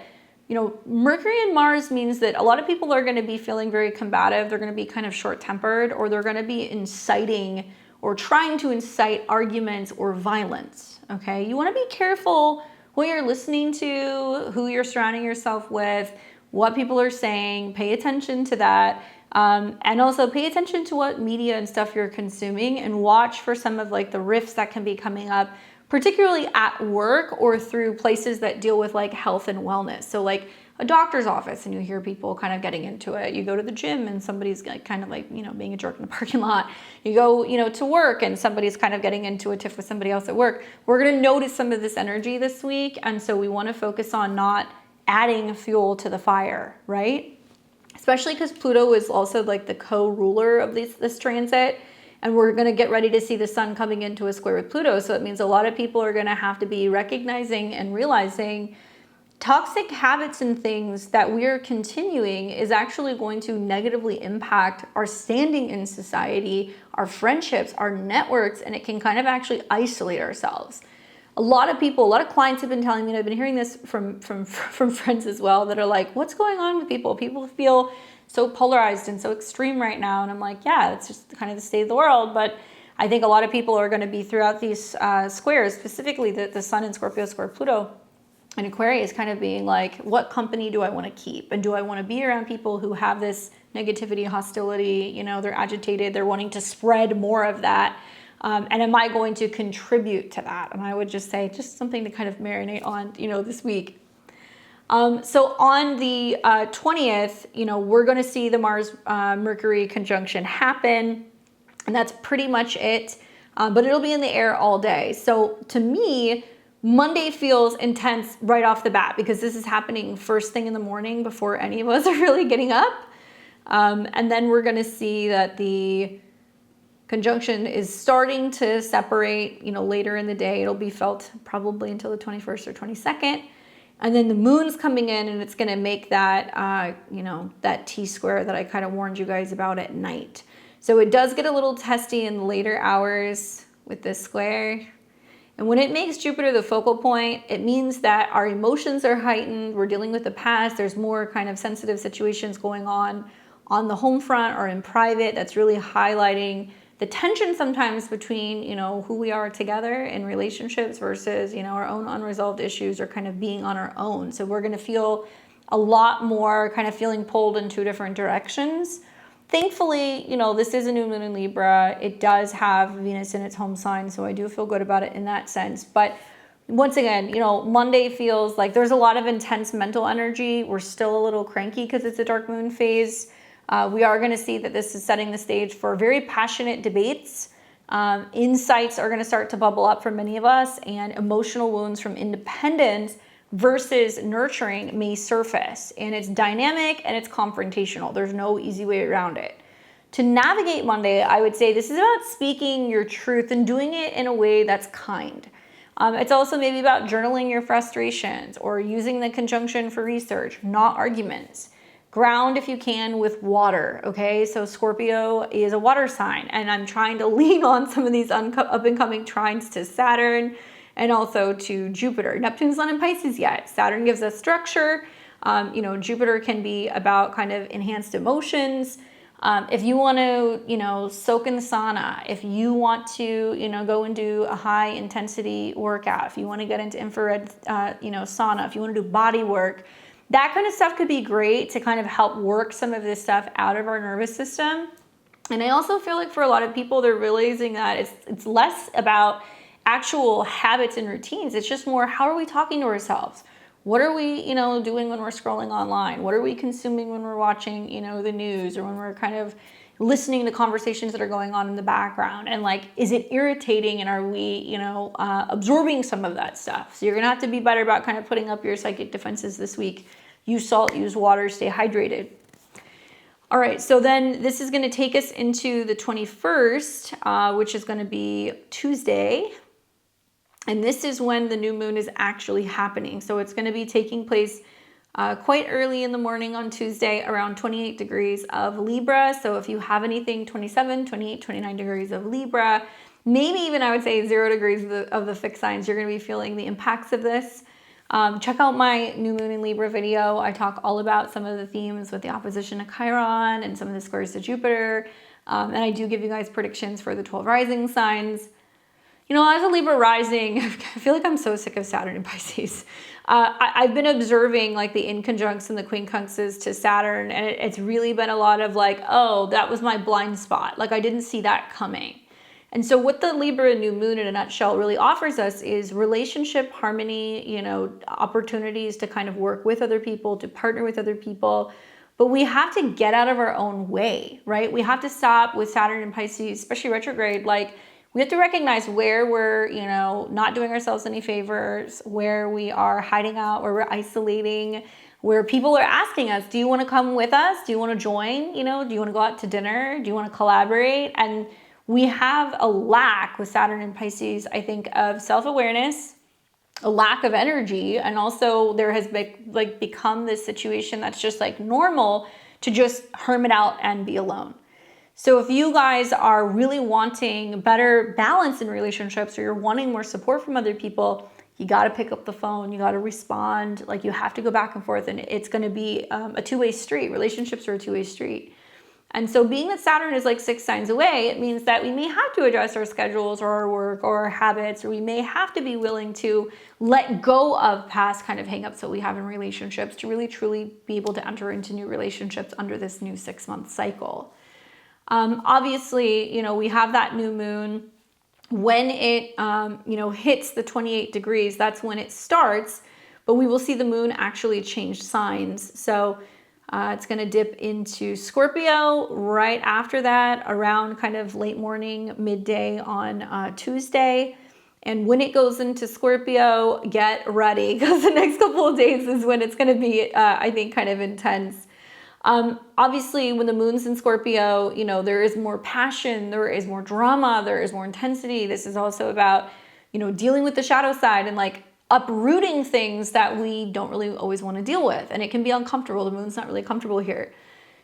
Mercury and Mars means that a lot of people are going to be feeling very combative. They're going to be kind of short-tempered, or they're going to be inciting or trying to incite arguments or violence, okay? You wanna be careful what you're listening to, who you're surrounding yourself with, what people are saying, pay attention to that. And also pay attention to what media and stuff you're consuming, and watch for some of like the rifts that can be coming up, particularly at work or through places that deal with like health and wellness. So like a doctor's office, and you hear people kind of getting into it. You go to the gym and somebody's kind of like, being a jerk in the parking lot. You go, to work and somebody's kind of getting into a tiff with somebody else at work. We're going to notice some of this energy this week. And so we want to focus on not adding fuel to the fire, right? Especially because Pluto is also like the co-ruler of this transit. And we're going to get ready to see the sun coming into a square with Pluto. So it means a lot of people are going to have to be recognizing and realizing toxic habits and things that we're continuing is actually going to negatively impact our standing in society, our friendships, our networks, and it can kind of actually isolate ourselves. A lot of clients have been telling me, and I've been hearing this from friends as well, that are like, what's going on with people? People feel so polarized and so extreme right now. And I'm like, yeah, it's just kind of the state of the world. But I think a lot of people are going to be throughout these squares, specifically the sun in Scorpio square Pluto. And Aquarius kind of being like, what company do I want to keep? And do I want to be around people who have this negativity, hostility, they're agitated, they're wanting to spread more of that? And am I going to contribute to that? And I would just say, just something to kind of marinate on, this week. So on the 20th, we're going to see the Mars-Mercury conjunction happen. And that's pretty much it. But it'll be in the air all day. So to me, Monday feels intense right off the bat, because this is happening first thing in the morning before any of us are really getting up. And then we're going to see that the conjunction is starting to separate, later in the day. It'll be felt probably until the 21st or 22nd. And then the moon's coming in, and it's going to make that, that T-square that I kind of warned you guys about at night. So it does get a little testy in the later hours with this square. And when it makes Jupiter the focal point, it means that our emotions are heightened. We're dealing with the past. There's more kind of sensitive situations going on the home front or in private. That's really highlighting the tension sometimes between, who we are together in relationships versus, our own unresolved issues, or kind of being on our own. So we're going to feel a lot more kind of feeling pulled in two different directions. Thankfully, this is a new moon in Libra. It does have Venus in its home sign, so I do feel good about it in that sense. But once again, Monday feels like there's a lot of intense mental energy. We're still a little cranky because it's a dark moon phase. We are going to see that this is setting the stage for very passionate debates. Insights are going to start to bubble up for many of us, and emotional wounds from independence versus nurturing may surface. And it's dynamic and it's confrontational. There's no easy way around it. To navigate Monday, I would say this is about speaking your truth and doing it in a way that's kind. It's also maybe about journaling your frustrations or using the conjunction for research, not arguments. Ground if you can with water, okay? So Scorpio is a water sign, and I'm trying to lean on some of these up and coming trines to Saturn and also to Jupiter. Neptune's not in Pisces yet. Saturn gives us structure. Jupiter can be about kind of enhanced emotions. If you want to, soak in the sauna, if you want to, go and do a high intensity workout, if you want to get into infrared, sauna, if you want to do body work, that kind of stuff could be great to kind of help work some of this stuff out of our nervous system. And I also feel like for a lot of people, they're realizing that it's less about actual habits and routines. It's just more, how are we talking to ourselves? What are we, doing when we're scrolling online? What are we consuming when we're watching, the news, or when we're kind of listening to conversations that are going on in the background? And like, is it irritating, and are we, absorbing some of that stuff? So you're gonna have to be better about kind of putting up your psychic defenses this week. Use salt, use water, stay hydrated. All right, so then this is gonna take us into the 21st, which is gonna be Tuesday. And this is when the new moon is actually happening. So it's going to be taking place quite early in the morning on Tuesday, around 28 degrees of Libra. So if you have anything 27, 28, 29 degrees of Libra, maybe even I would say 0 degrees of the fixed signs, you're going to be feeling the impacts of this. Check out my new moon in Libra video. I talk all about some of the themes with the opposition to Chiron and some of the squares to Jupiter. And I do give you guys predictions for the 12 rising signs. As a Libra rising, I feel like I'm so sick of Saturn and Pisces. I've been observing like the inconjuncts and the quincunxes to Saturn, and it's really been a lot of like, oh, that was my blind spot. Like I didn't see that coming. And so what the Libra new moon in a nutshell really offers us is relationship harmony, opportunities to kind of work with other people, to partner with other people. But we have to get out of our own way, right? We have to stop with Saturn and Pisces, especially retrograde, like, we have to recognize where we're, not doing ourselves any favors, where we are hiding out, where we're isolating, where people are asking us, do you want to come with us? Do you want to join? Do you want to go out to dinner? Do you want to collaborate? And we have a lack with Saturn and Pisces, I think, of self-awareness, a lack of energy. And also there has become this situation that's just like normal to just hermit out and be alone. So if you guys are really wanting better balance in relationships, or you're wanting more support from other people, you got to pick up the phone, you got to respond, like you have to go back and forth, and it's going to be a two-way street. Relationships are a two-way street. And so being that Saturn is like 6 signs away, it means that we may have to adjust our schedules or our work or our habits, or we may have to be willing to let go of past kind of hangups that we have in relationships to really truly be able to enter into new relationships under this new 6-month cycle. Obviously, we have that new moon. When it, hits the 28 degrees, that's when it starts, but we will see the moon actually change signs. So it's going to dip into Scorpio right after that, around kind of late morning, midday on Tuesday. And when it goes into Scorpio, get ready, because the next couple of days is when it's going to be, I think, kind of intense. Obviously, when the moon's in Scorpio, there is more passion, there is more drama, there is more intensity. This is also about, dealing with the shadow side and like uprooting things that we don't really always want to deal with. And it can be uncomfortable. The moon's not really comfortable here.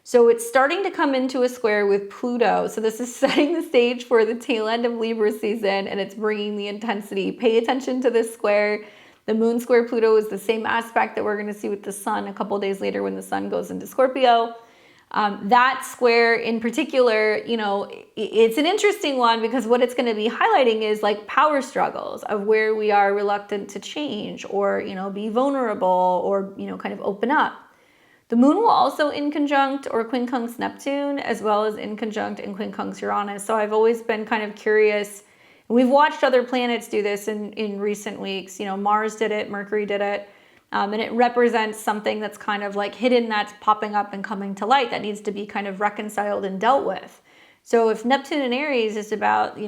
So it's starting to come into a square with Pluto. So this is setting the stage for the tail end of Libra season, and it's bringing the intensity. Pay attention to this square. The moon square Pluto is the same aspect that we're going to see with the sun a couple days later when the sun goes into Scorpio. That square in particular, it's an interesting one, because what it's going to be highlighting is like power struggles of where we are reluctant to change, or, be vulnerable, or, kind of open up. The moon will also in conjunct or quincunx Neptune, as well as in conjunct and quincunx Uranus. So I've always been kind of curious. We've watched other planets do this in recent weeks. Mars did it, Mercury did it, and it represents something that's kind of like hidden, that's popping up and coming to light, that needs to be kind of reconciled and dealt with. So if Neptune in Aries is about,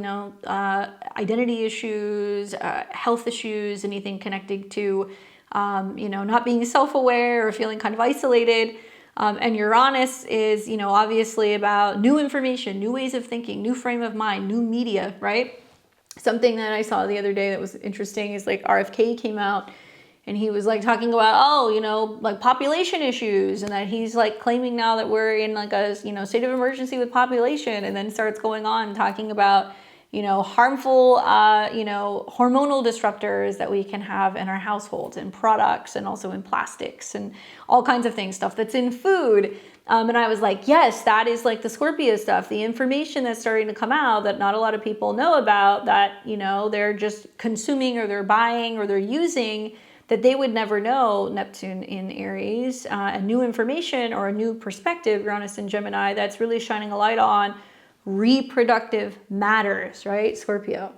identity issues, health issues, anything connected to, not being self-aware or feeling kind of isolated, and Uranus is, obviously about new information, new ways of thinking, new frame of mind, new media, right? Something that I saw the other day that was interesting is like RFK came out and he was like talking about, like population issues, and that he's like claiming now that we're in like a, state of emergency with population, and then starts going on talking about, harmful, hormonal disruptors that we can have in our households and products, and also in plastics and all kinds of things, stuff that's in food. And I was like, yes, that is like the Scorpio stuff, the information that's starting to come out that not a lot of people know about, that, they're just consuming, or they're buying, or they're using, that they would never know. Neptune in Aries, a new information or a new perspective, Uranus in Gemini, that's really shining a light on reproductive matters, right? Scorpio.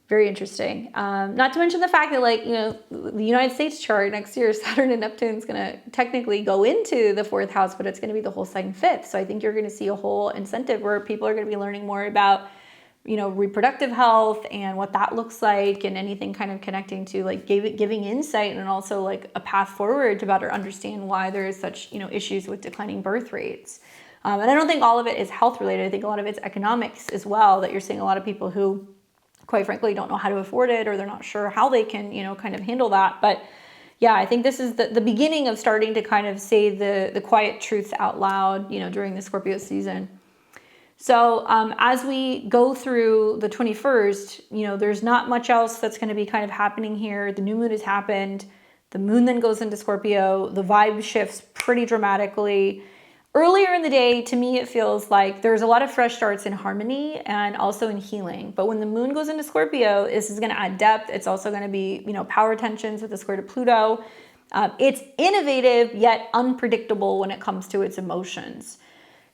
Very interesting. Not to mention the fact that, like, you know, the United States chart next year, Saturn and Neptune is going to technically go into the 4th house, but it's going to be the whole 2nd, 5th. So I think you're going to see a whole incentive where people are going to be learning more about, you know, reproductive health and what that looks like, and anything kind of connecting to like giving insight, and also like a path forward to better understand why there is such, you know, issues with declining birth rates. And I don't think all of it is health related. I think a lot of it's economics as well, that you're seeing a lot of people who, quite frankly, don't know how to afford it, or they're not sure how they can, you know, kind of handle that. But yeah, I think this is the beginning of starting to kind of say the quiet truths out loud, you know, during the Scorpio season. So as we go through the 21st, you know, there's not much else that's going to be kind of happening here. The new moon has happened. The moon then goes into Scorpio. The vibe shifts pretty dramatically. Earlier in the day, to me, it feels like there's a lot of fresh starts in harmony and also in healing. But when the moon goes into Scorpio, this is going to add depth. It's also going to be, you know, power tensions with the square to Pluto. It's innovative yet unpredictable when it comes to its emotions.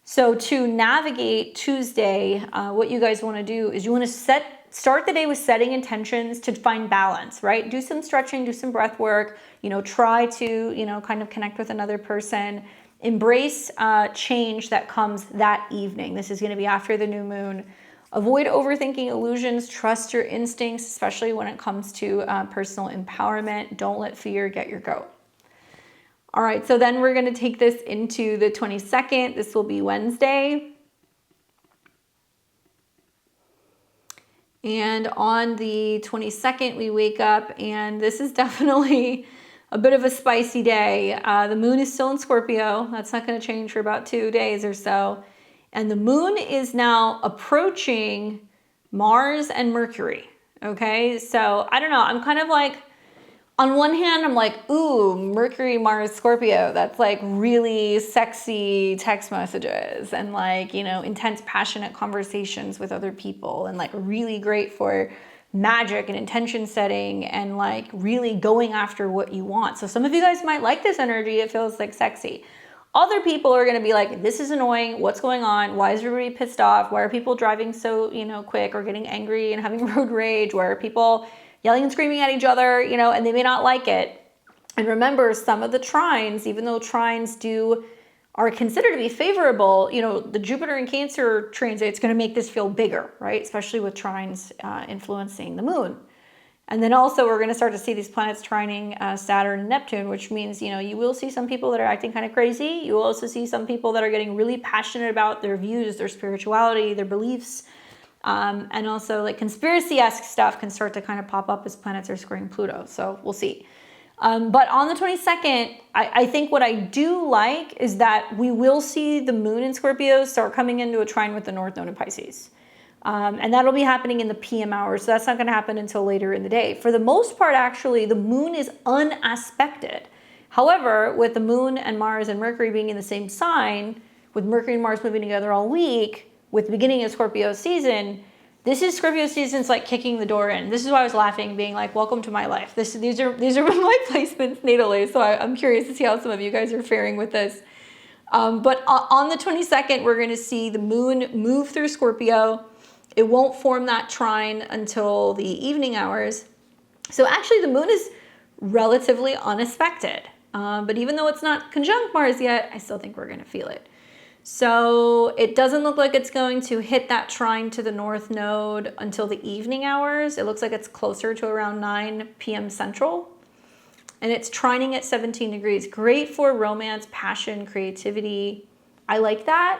So to navigate Tuesday, what you guys want to do is you want to start the day with setting intentions to find balance, right? Do some stretching, do some breath work, you know, try to, you know, kind of connect with another person. Embrace change that comes that evening. This is going to be after the new moon. Avoid overthinking illusions. Trust your instincts, especially when it comes to personal empowerment. Don't let fear get your goat. All right, so then we're going to take this into the 22nd. This will be Wednesday. And on the 22nd, we wake up, and this is definitely a bit of a spicy day. The moon is still in Scorpio. That's not going to change for about 2 days or so. And the moon is now approaching Mars and Mercury. Okay, so I don't know. I'm kind of like, on one hand, I'm like, ooh, Mercury, Mars, Scorpio. That's like really sexy text messages and like, you know, intense, passionate conversations with other people, and like really great for magic and intention setting and like really going after what you want. So some of you guys might like this energy. It feels like sexy. Other people are going to be like, this is annoying. What's going on? Why is everybody pissed off? Why are people driving so, you know, quick, or getting angry and having road rage? Why are people yelling and screaming at each other, you know, and they may not like it. And remember, some of the trines, even though trines are considered to be favorable, you know, the Jupiter and Cancer transit, it's going to make this feel bigger, right? Especially with trines influencing the moon. And then also we're going to start to see these planets trining Saturn and Neptune, which means, you know, you will see some people that are acting kind of crazy. You will also see some people that are getting really passionate about their views, their spirituality, their beliefs. And also like conspiracy-esque stuff can start to kind of pop up as planets are squaring Pluto. So we'll see. But on the 22nd, I think what I do like is that we will see the moon in Scorpio start coming into a trine with the North Node in Pisces. And that'll be happening in the PM hours. So that's not going to happen until later in the day. For the most part, actually, the moon is unaspected. However, with the moon and Mars and Mercury being in the same sign, with Mercury and Mars moving together all week, with the beginning of Scorpio season, this is Scorpio season's like kicking the door in. This is why I was laughing, being like, welcome to my life. These are my placements natally. So I'm curious to see how some of you guys are faring with this. But on the 22nd, we're going to see the moon move through Scorpio. It won't form that trine until the evening hours. So actually the moon is relatively unexpected. But even though it's not conjunct Mars yet, I still think we're going to feel it. So it doesn't look like it's going to hit that trine to the North Node until the evening hours. It looks like it's closer to around 9 p.m. Central. And it's trining at 17 degrees. Great for romance, passion, creativity. I like that.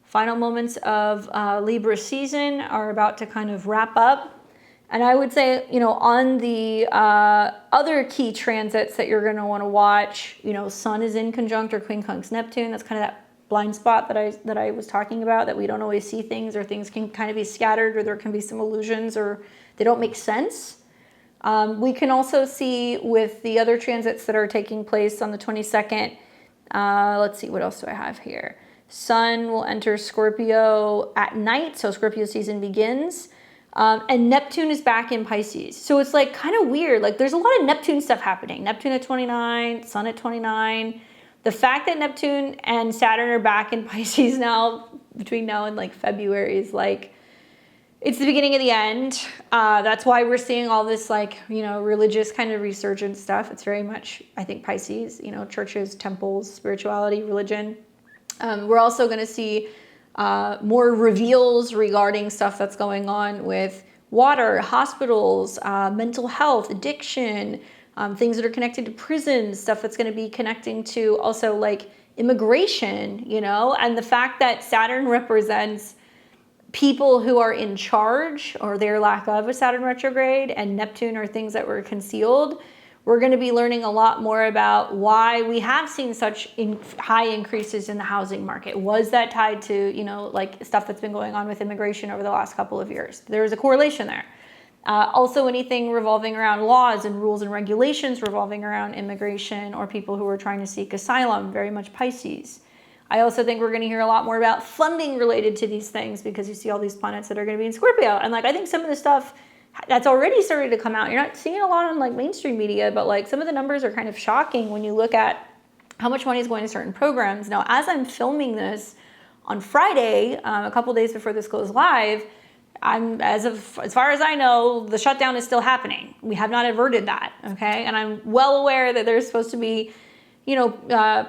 Final moments of Libra season are about to kind of wrap up. And I would say, you know, on the other key transits that you're going to want to watch, you know, Sun is in conjunct or quincunx Neptune. That's kind of that blind spot that I was talking about, that we don't always see things, or things can kind of be scattered, or there can be some illusions, or they don't make sense. We can also see with the other transits that are taking place on the 22nd, let's see, what else do I have here? Sun will enter Scorpio at night, so Scorpio season begins. And Neptune is back in Pisces. So it's like kind of weird. Like there's a lot of Neptune stuff happening. Neptune at 29, Sun at 29. The fact that Neptune and Saturn are back in Pisces now, between now and like February, is like, It's the beginning of the end. That's why we're seeing all this like, religious kind of resurgent stuff. It's very much, I think, Pisces, churches, temples, spirituality, religion. We're also going to see more reveals regarding stuff that's going on with water, hospitals, mental health, addiction, things that are connected to prisons, stuff that's going to be connecting to also like immigration, and the fact that Saturn represents people who are in charge or their lack of a Saturn retrograde, and Neptune are things that were concealed. We're going to be learning a lot more about why we have seen such high increases in the housing market. Was that tied to, like stuff that's been going on with immigration over the last couple of years? There's a correlation there. Also, anything revolving around laws and rules and regulations revolving around immigration or people who are trying to seek asylum, very much Pisces. I also think we're going to hear a lot more about funding related to these things because you see all these planets that are going to be in Scorpio. And like, I think some of the stuff that's already started to come out, you're not seeing a lot on like mainstream media, but like some of the numbers are kind of shocking when you look at how much money is going to certain programs. Now, as I'm filming this on Friday, a couple days before this goes live, as far as I know, the shutdown is still happening. We have not averted that, okay? And I'm well aware that there's supposed to be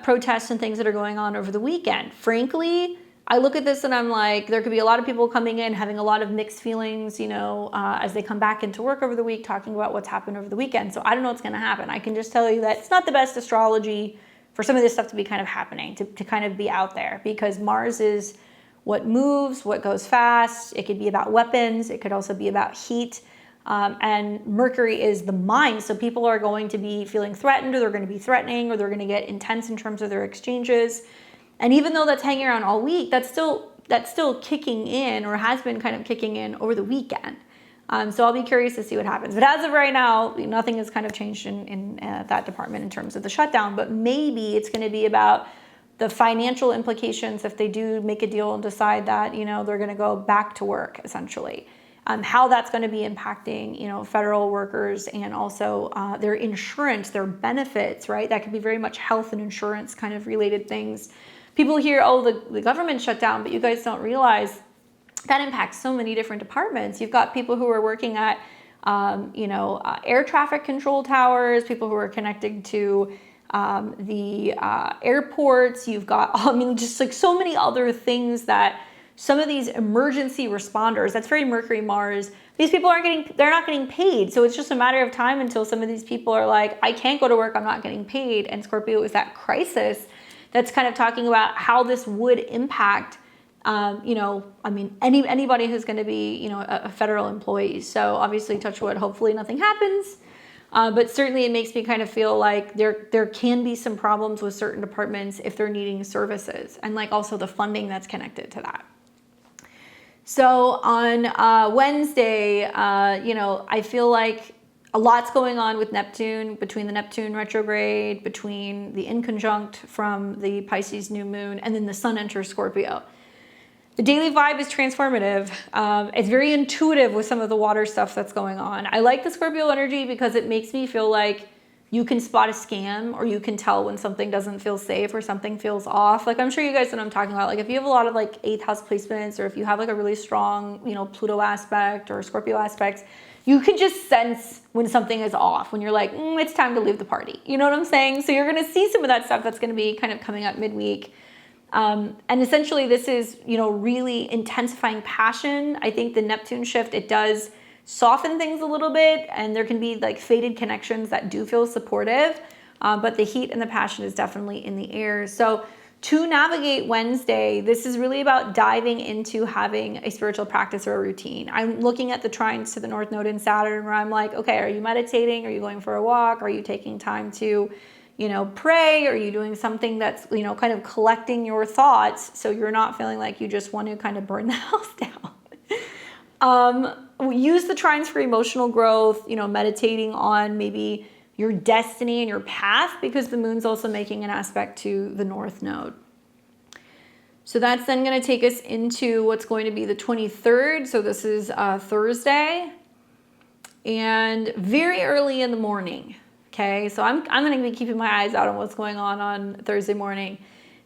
protests and things that are going on over the weekend. Frankly, I look at this and I'm like, there could be a lot of people coming in having a lot of mixed feelings, as they come back into work over the week, talking about what's happened over the weekend. So I don't know what's going to happen. I can just tell you that it's not the best astrology for some of this stuff to be kind of happening, to kind of be out there, because Mars is what moves, what goes fast. It could be about weapons. It could also be about heat. And Mercury is the mind. So people are going to be feeling threatened, or they're going to be threatening, or they're going to get intense in terms of their exchanges. And even though that's hanging around all week, that's still kicking in, or has been kind of kicking in over the weekend. So I'll be curious to see what happens. But as of right now, nothing has kind of changed in that department in terms of the shutdown. But maybe it's going to be about the financial implications if they do make a deal and decide that, they're going to go back to work, essentially. How that's going to be impacting, federal workers, and also their insurance, their benefits, right? That could be very much health and insurance kind of related things. People hear, oh, the government shut down, but you guys don't realize that impacts so many different departments. You've got people who are working at, air traffic control towers, people who are connected to the airports. You've got, just like so many other things that some of these emergency responders, that's very Mercury, Mars, these people they're not getting paid. So it's just a matter of time until some of these people are like, I can't go to work, I'm not getting paid. And Scorpio is that crisis that's kind of talking about how this would impact, anybody who's going to be, a federal employee. So obviously, touch wood, hopefully nothing happens. But certainly it makes me kind of feel like there can be some problems with certain departments if they're needing services, and like also the funding that's connected to that. So on Wednesday, I feel like a lot's going on with Neptune, between the Neptune retrograde, between the inconjunct from the Pisces new moon, and then the sun enters Scorpio. The daily vibe is transformative. It's very intuitive with some of the water stuff that's going on. I like the Scorpio energy because it makes me feel like you can spot a scam, or you can tell when something doesn't feel safe or something feels off. Like, I'm sure you guys know what I'm talking about. Like, if you have a lot of like 8th house placements, or if you have like a really strong, Pluto aspect or Scorpio aspects, you can just sense when something is off, when you're like, it's time to leave the party. You know what I'm saying? So you're going to see some of that stuff that's going to be kind of coming up midweek. And essentially this is, really intensifying passion. I think the Neptune shift, it does soften things a little bit, and there can be like faded connections that do feel supportive, but the heat and the passion is definitely in the air. So to navigate Wednesday, this is really about diving into having a spiritual practice or a routine. I'm looking at the trines to the North Node in Saturn, where I'm like, okay, are you meditating? Are you going for a walk? Are you taking time to pray? Are you doing something that's, kind of collecting your thoughts so you're not feeling like you just want to kind of burn the house down? Use the trines for emotional growth, meditating on maybe your destiny and your path, because the moon's also making an aspect to the North Node. So that's then going to take us into what's going to be the 23rd. So this is Thursday, and very early in the morning. Okay, so I'm going to be keeping my eyes out on what's going on Thursday morning.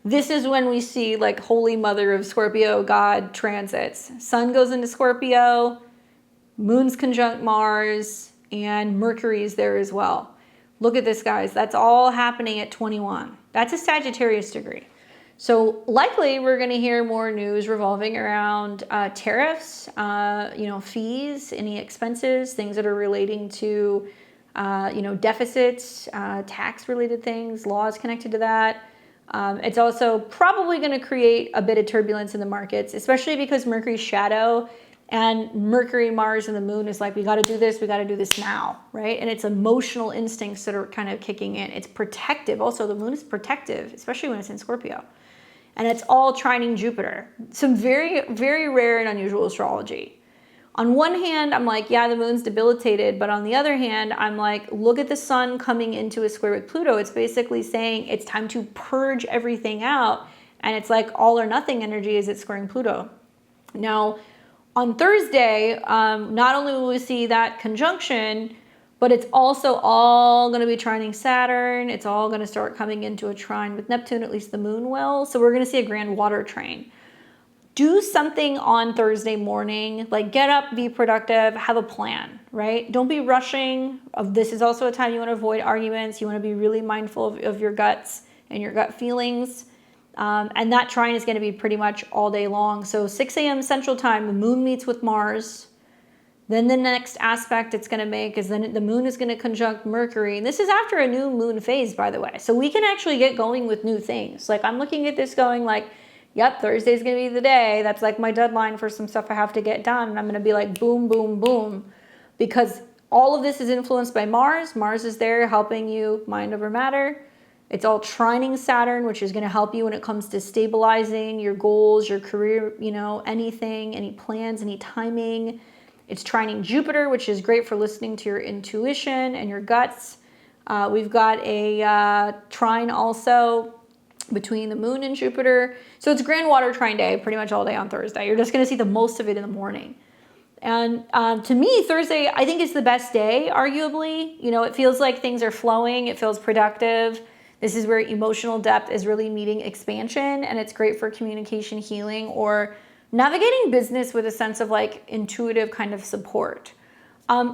This is when we see like Holy Mother of Scorpio God transits. Sun goes into Scorpio, Moon's conjunct Mars, and Mercury's there as well. Look at this, guys. That's all happening at 21. That's a Sagittarius degree. So likely we're going to hear more news revolving around tariffs, fees, any expenses, things that are relating to, deficits, tax-related things, laws connected to that. It's also probably going to create a bit of turbulence in the markets, especially because Mercury's shadow and Mercury, Mars, and the Moon is like, we got to do this now, right? And it's emotional instincts that are kind of kicking in. It's protective. Also, the Moon is protective, especially when it's in Scorpio. And it's all trining Jupiter. Some very, very rare and unusual astrology. On one hand, I'm like, yeah, the Moon's debilitated. But on the other hand, I'm like, look at the Sun coming into a square with Pluto. It's basically saying it's time to purge everything out. And it's like all or nothing energy as it's squaring Pluto. Now, on Thursday, not only will we see that conjunction, but it's also all going to be trining Saturn. It's all going to start coming into a trine with Neptune, at least the Moon will. So we're going to see a grand water trine. Do something on Thursday morning, like get up, be productive, have a plan, right? Don't be rushing. This is also a time you want to avoid arguments. You want to be really mindful of your guts and your gut feelings. And that trine is going to be pretty much all day long. So 6 a.m. Central Time, the Moon meets with Mars. Then the next aspect it's going to make is then the Moon is going to conjunct Mercury. And this is after a new moon phase, by the way. So we can actually get going with new things. Like I'm looking at this going like, yep, Thursday's going to be the day. That's like my deadline for some stuff I have to get done. And I'm going to be like, boom, boom, boom. Because all of this is influenced by Mars. Mars is there helping you mind over matter. It's all trining Saturn, which is going to help you when it comes to stabilizing your goals, your career, anything, any plans, any timing. It's trining Jupiter, which is great for listening to your intuition and your guts. We've got a trine also between the Moon and Jupiter. So it's grand water trine day pretty much all day on Thursday. You're just going to see the most of it in the morning. And to me, Thursday, I think is the best day, arguably. It feels like things are flowing. It feels productive. This is where emotional depth is really meeting expansion, and it's great for communication healing or navigating business with a sense of like intuitive kind of support.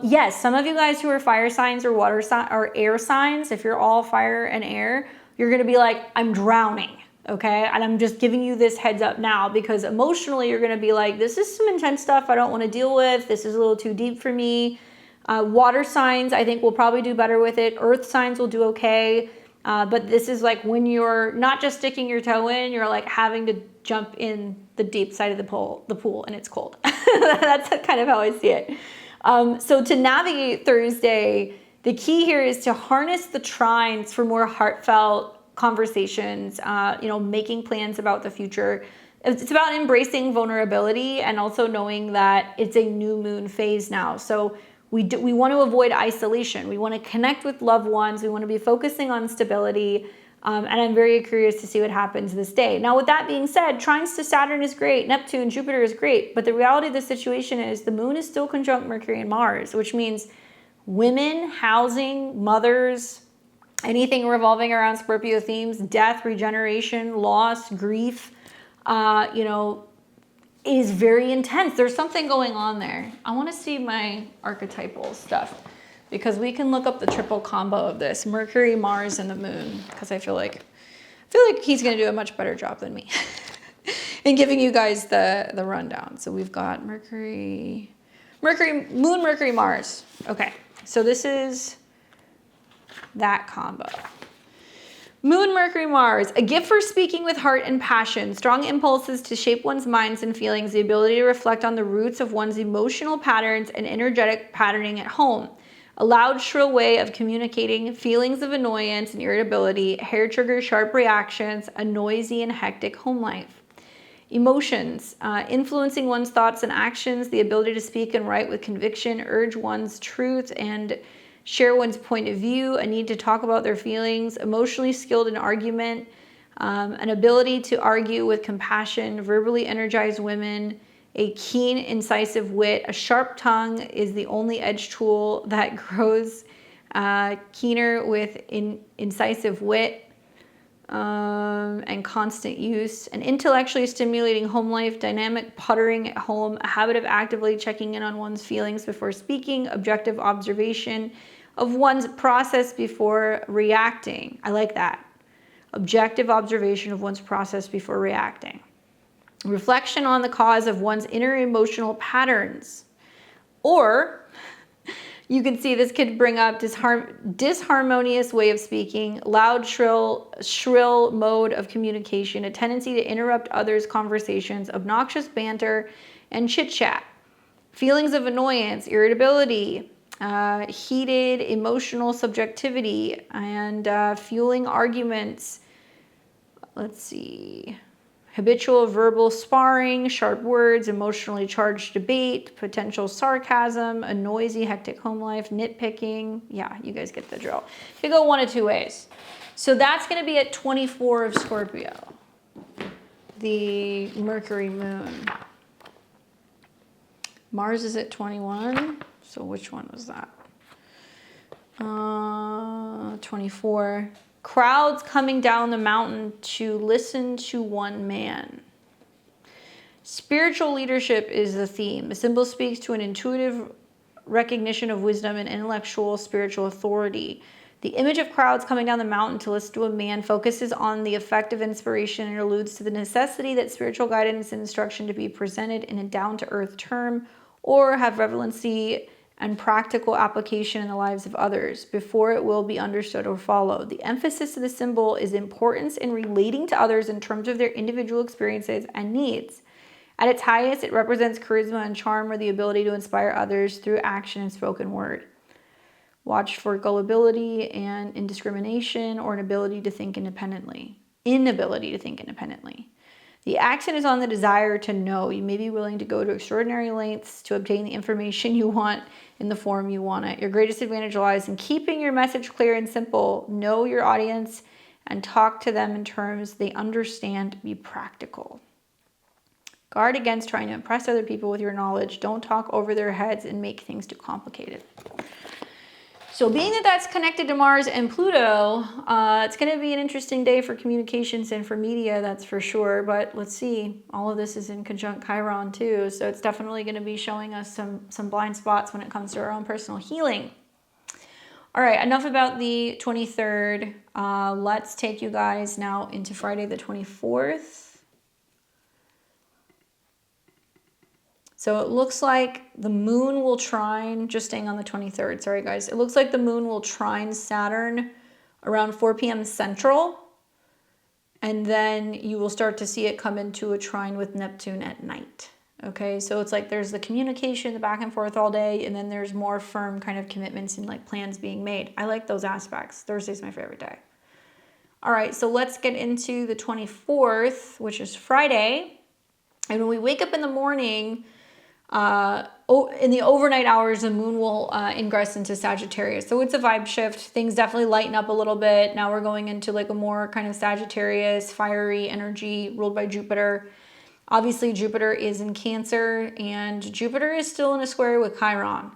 Yes, some of you guys who are fire signs or water or air signs, if you're all fire and air, you're going to be like, I'm drowning, okay? And I'm just giving you this heads up now because emotionally you're going to be like, this is some intense stuff I don't want to deal with. This is a little too deep for me. Water signs, I think will probably do better with it. Earth signs will do okay. But this is like when you're not just sticking your toe in, you're like having to jump in the deep side of the pool and it's cold. That's kind of how I see it. So to navigate Thursday, the key here is to harness the trines for more heartfelt conversations, making plans about the future. It's about embracing vulnerability and also knowing that it's a new moon phase now. So we want to avoid isolation. We want to connect with loved ones. We want to be focusing on stability. And I'm very curious to see what happens this day. Now, with that being said, trines to Saturn is great. Neptune, Jupiter is great. But the reality of the situation is the Moon is still conjunct Mercury and Mars, which means women, housing, mothers, anything revolving around Scorpio themes, death, regeneration, loss, grief, is very intense. There's something going on there. I want to see my archetypal stuff because we can look up the triple combo of this, Mercury, Mars, and the Moon, because I feel like he's going to do a much better job than me in giving you guys the rundown. So we've got Moon, Mercury, Mars. Okay, so this is that combo. Moon, Mercury, Mars, a gift for speaking with heart and passion, strong impulses to shape one's minds and feelings, the ability to reflect on the roots of one's emotional patterns and energetic patterning at home, a loud, shrill way of communicating feelings of annoyance and irritability, hair trigger sharp reactions, a noisy and hectic home life. Emotions, influencing one's thoughts and actions, the ability to speak and write with conviction, urge one's truth and share one's point of view, a need to talk about their feelings, emotionally skilled in argument, an ability to argue with compassion, verbally energized women, a keen, incisive wit, a sharp tongue is the only edge tool that grows keener with incisive wit. and constant use, an intellectually stimulating home life, dynamic puttering at home, a habit of actively checking in on one's feelings before speaking, objective observation of one's process before reacting. I like that. Objective observation of one's process before reacting. Reflection on the cause of one's inner emotional patterns. Or you can see this could bring up disharmonious way of speaking, loud, shrill mode of communication, a tendency to interrupt others' conversations, obnoxious banter, and chit-chat. Feelings of annoyance, irritability, heated emotional subjectivity, and fueling arguments. Let's see. Habitual verbal sparring, sharp words, emotionally charged debate, potential sarcasm, a noisy, hectic home life, nitpicking. Yeah, you guys get the drill. You go one of two ways. So that's going to be at 24 of Scorpio, the Mercury moon. Mars is at 21. So which one was that? 24. Crowds coming down the mountain to listen to one man. Spiritual leadership is the theme. The symbol speaks to an intuitive recognition of wisdom and intellectual spiritual authority. The image of crowds coming down the mountain to listen to a man focuses on the effect of inspiration and alludes to the necessity that spiritual guidance and instruction to be presented in a down-to-earth term or have relevancy and practical application in the lives of others before it will be understood or followed. The emphasis of the symbol is importance in relating to others in terms of their individual experiences and needs. At its highest, it represents charisma and charm or the ability to inspire others through action and spoken word. Watch for gullibility and indiscrimination or inability to think independently. The accent is on the desire to know. You may be willing to go to extraordinary lengths to obtain the information you want in the form you want it. Your greatest advantage lies in keeping your message clear and simple. Know your audience and talk to them in terms they understand. Be practical. Guard against trying to impress other people with your knowledge. Don't talk over their heads and make things too complicated. So being that that's connected to Mars and Pluto, it's going to be an interesting day for communications and for media, that's for sure. But let's see, all of this is in conjunct Chiron too. So it's definitely going to be showing us some blind spots when it comes to our own personal healing. All right, enough about the 23rd. Let's take you guys now into Friday the 24th. So it looks like the moon will trine, just staying on the 23rd, sorry guys. It looks like the moon will trine Saturn around 4 p.m. Central. And then you will start to see it come into a trine with Neptune at night. Okay, so it's like there's the communication, the back and forth all day, and then there's more firm kind of commitments and like plans being made. I like those aspects. Thursday's my favorite day. All right, so let's get into the 24th, which is Friday. And when we wake up in the morning, in the overnight hours, the moon will ingress into Sagittarius. So it's a vibe shift. Things definitely lighten up a little bit. Now we're going into like a more kind of Sagittarius, fiery energy ruled by Jupiter. Obviously, Jupiter is in Cancer, and Jupiter is still in a square with Chiron.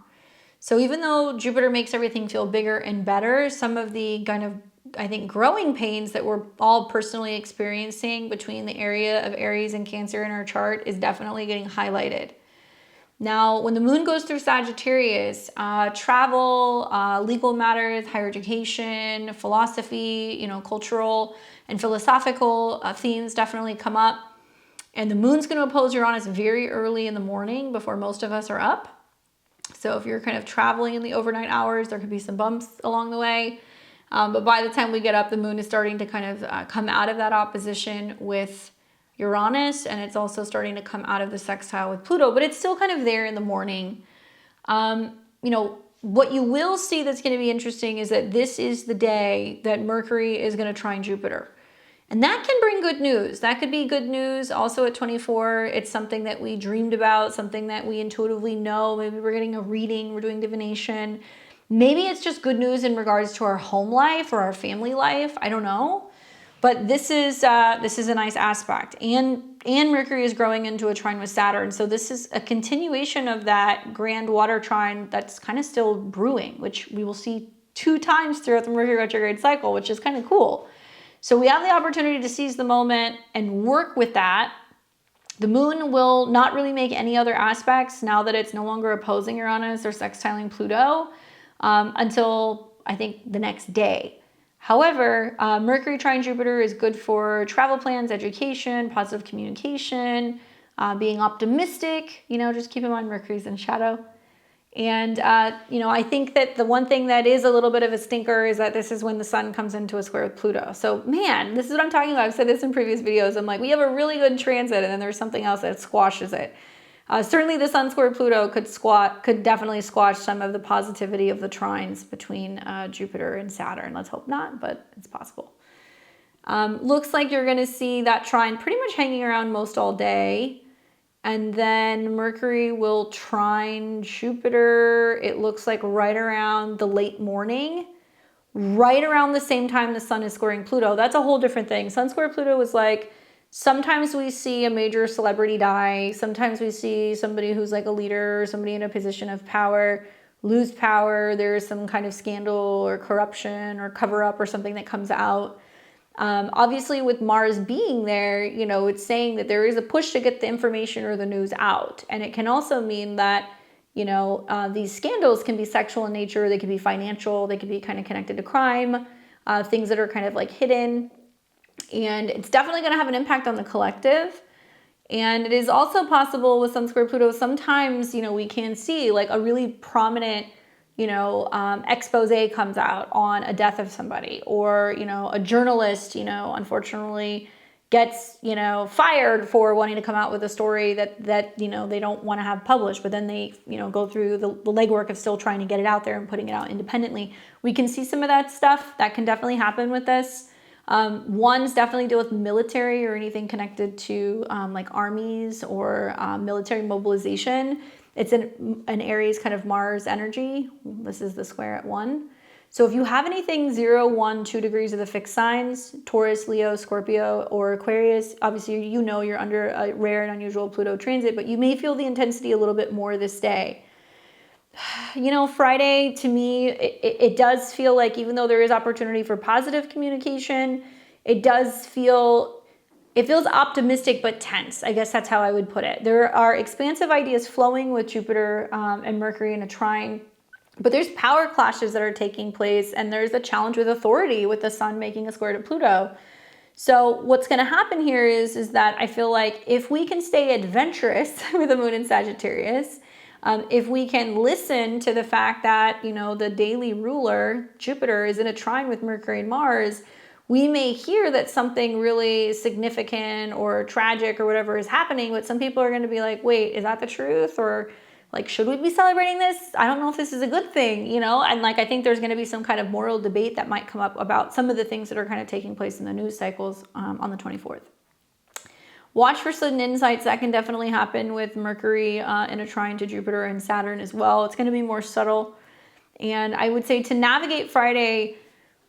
So even though Jupiter makes everything feel bigger and better, some of the kind of, I think, growing pains that we're all personally experiencing between the area of Aries and Cancer in our chart is definitely getting highlighted. Now, when the moon goes through Sagittarius, travel, legal matters, higher education, philosophy, cultural and philosophical themes definitely come up. And the moon's going to oppose Uranus very early in the morning before most of us are up. So if you're kind of traveling in the overnight hours, there could be some bumps along the way. But by the time we get up, the moon is starting to kind of come out of that opposition with Uranus, and it's also starting to come out of the sextile with Pluto, but it's still kind of there in the morning. What you will see that's going to be interesting is that this is the day that Mercury is going to trine Jupiter. And that can bring good news. That could be good news also at 24. It's something that we dreamed about, something that we intuitively know. Maybe we're getting a reading, we're doing divination. Maybe it's just good news in regards to our home life or our family life. I don't know. But this is a nice aspect. And Mercury is growing into a trine with Saturn. So this is a continuation of that grand water trine that's kind of still brewing, which we will see 2 times throughout the Mercury retrograde cycle, which is kind of cool. So we have the opportunity to seize the moment and work with that. The moon will not really make any other aspects now that it's no longer opposing Uranus or sextiling Pluto until I think the next day. However, Mercury trine Jupiter is good for travel plans, education, positive communication, being optimistic. Just keep in mind Mercury's in shadow. And, I think that the one thing that is a little bit of a stinker is that this is when the sun comes into a square with Pluto. So, man, this is what I'm talking about. I've said this in previous videos. I'm like, we have a really good transit, and then there's something else that squashes it. Certainly the sun square Pluto could definitely squash some of the positivity of the trines between Jupiter and Saturn. Let's hope not, but it's possible. Looks like you're going to see that trine pretty much hanging around most all day. And then Mercury will trine Jupiter, it looks like right around the late morning, right around the same time the sun is squaring Pluto. That's a whole different thing. Sun square Pluto is like, sometimes we see a major celebrity die. Sometimes we see somebody who's like a leader, somebody in a position of power, lose power. There's some kind of scandal or corruption or cover up or something that comes out. Obviously with Mars being there, it's saying that there is a push to get the information or the news out. And it can also mean that, these scandals can be sexual in nature. They can be financial. They can be kind of connected to crime, things that are kind of like hidden. And it's definitely going to have an impact on the collective. And it is also possible with Sun square Pluto, sometimes, we can see like a really prominent expose comes out on a death of somebody, or, a journalist, unfortunately gets, fired for wanting to come out with a story that they don't want to have published, but then they, go through the legwork of still trying to get it out there and putting it out independently. We can see some of that stuff that can definitely happen with this. Ones definitely deal with military or anything connected to like armies or military mobilization. It's an Aries kind of Mars energy. This is the square at 1. So if you have anything 0, 1, 2 degrees of the fixed signs, Taurus, Leo, Scorpio, or Aquarius, obviously you're under a rare and unusual Pluto transit, but you may feel the intensity a little bit more this day. Friday, to me, it does feel like, even though there is opportunity for positive communication, it feels optimistic but tense. I guess that's how I would put it. There are expansive ideas flowing with Jupiter and Mercury in a trine, but there's power clashes that are taking place, and there's a challenge with authority with the sun making a square to Pluto. So what's going to happen here is that I feel like if we can stay adventurous with the moon in Sagittarius, if we can listen to the fact that, the daily ruler, Jupiter, is in a trine with Mercury and Mars, we may hear that something really significant or tragic or whatever is happening, but some people are going to be like, wait, is that the truth? Or like, should we be celebrating this? I don't know if this is a good thing, And like, I think there's going to be some kind of moral debate that might come up about some of the things that are kind of taking place in the news cycles on the 24th. Watch for sudden insights. That can definitely happen with Mercury in a trine to Jupiter and Saturn as well. It's going to be more subtle. And I would say to navigate Friday,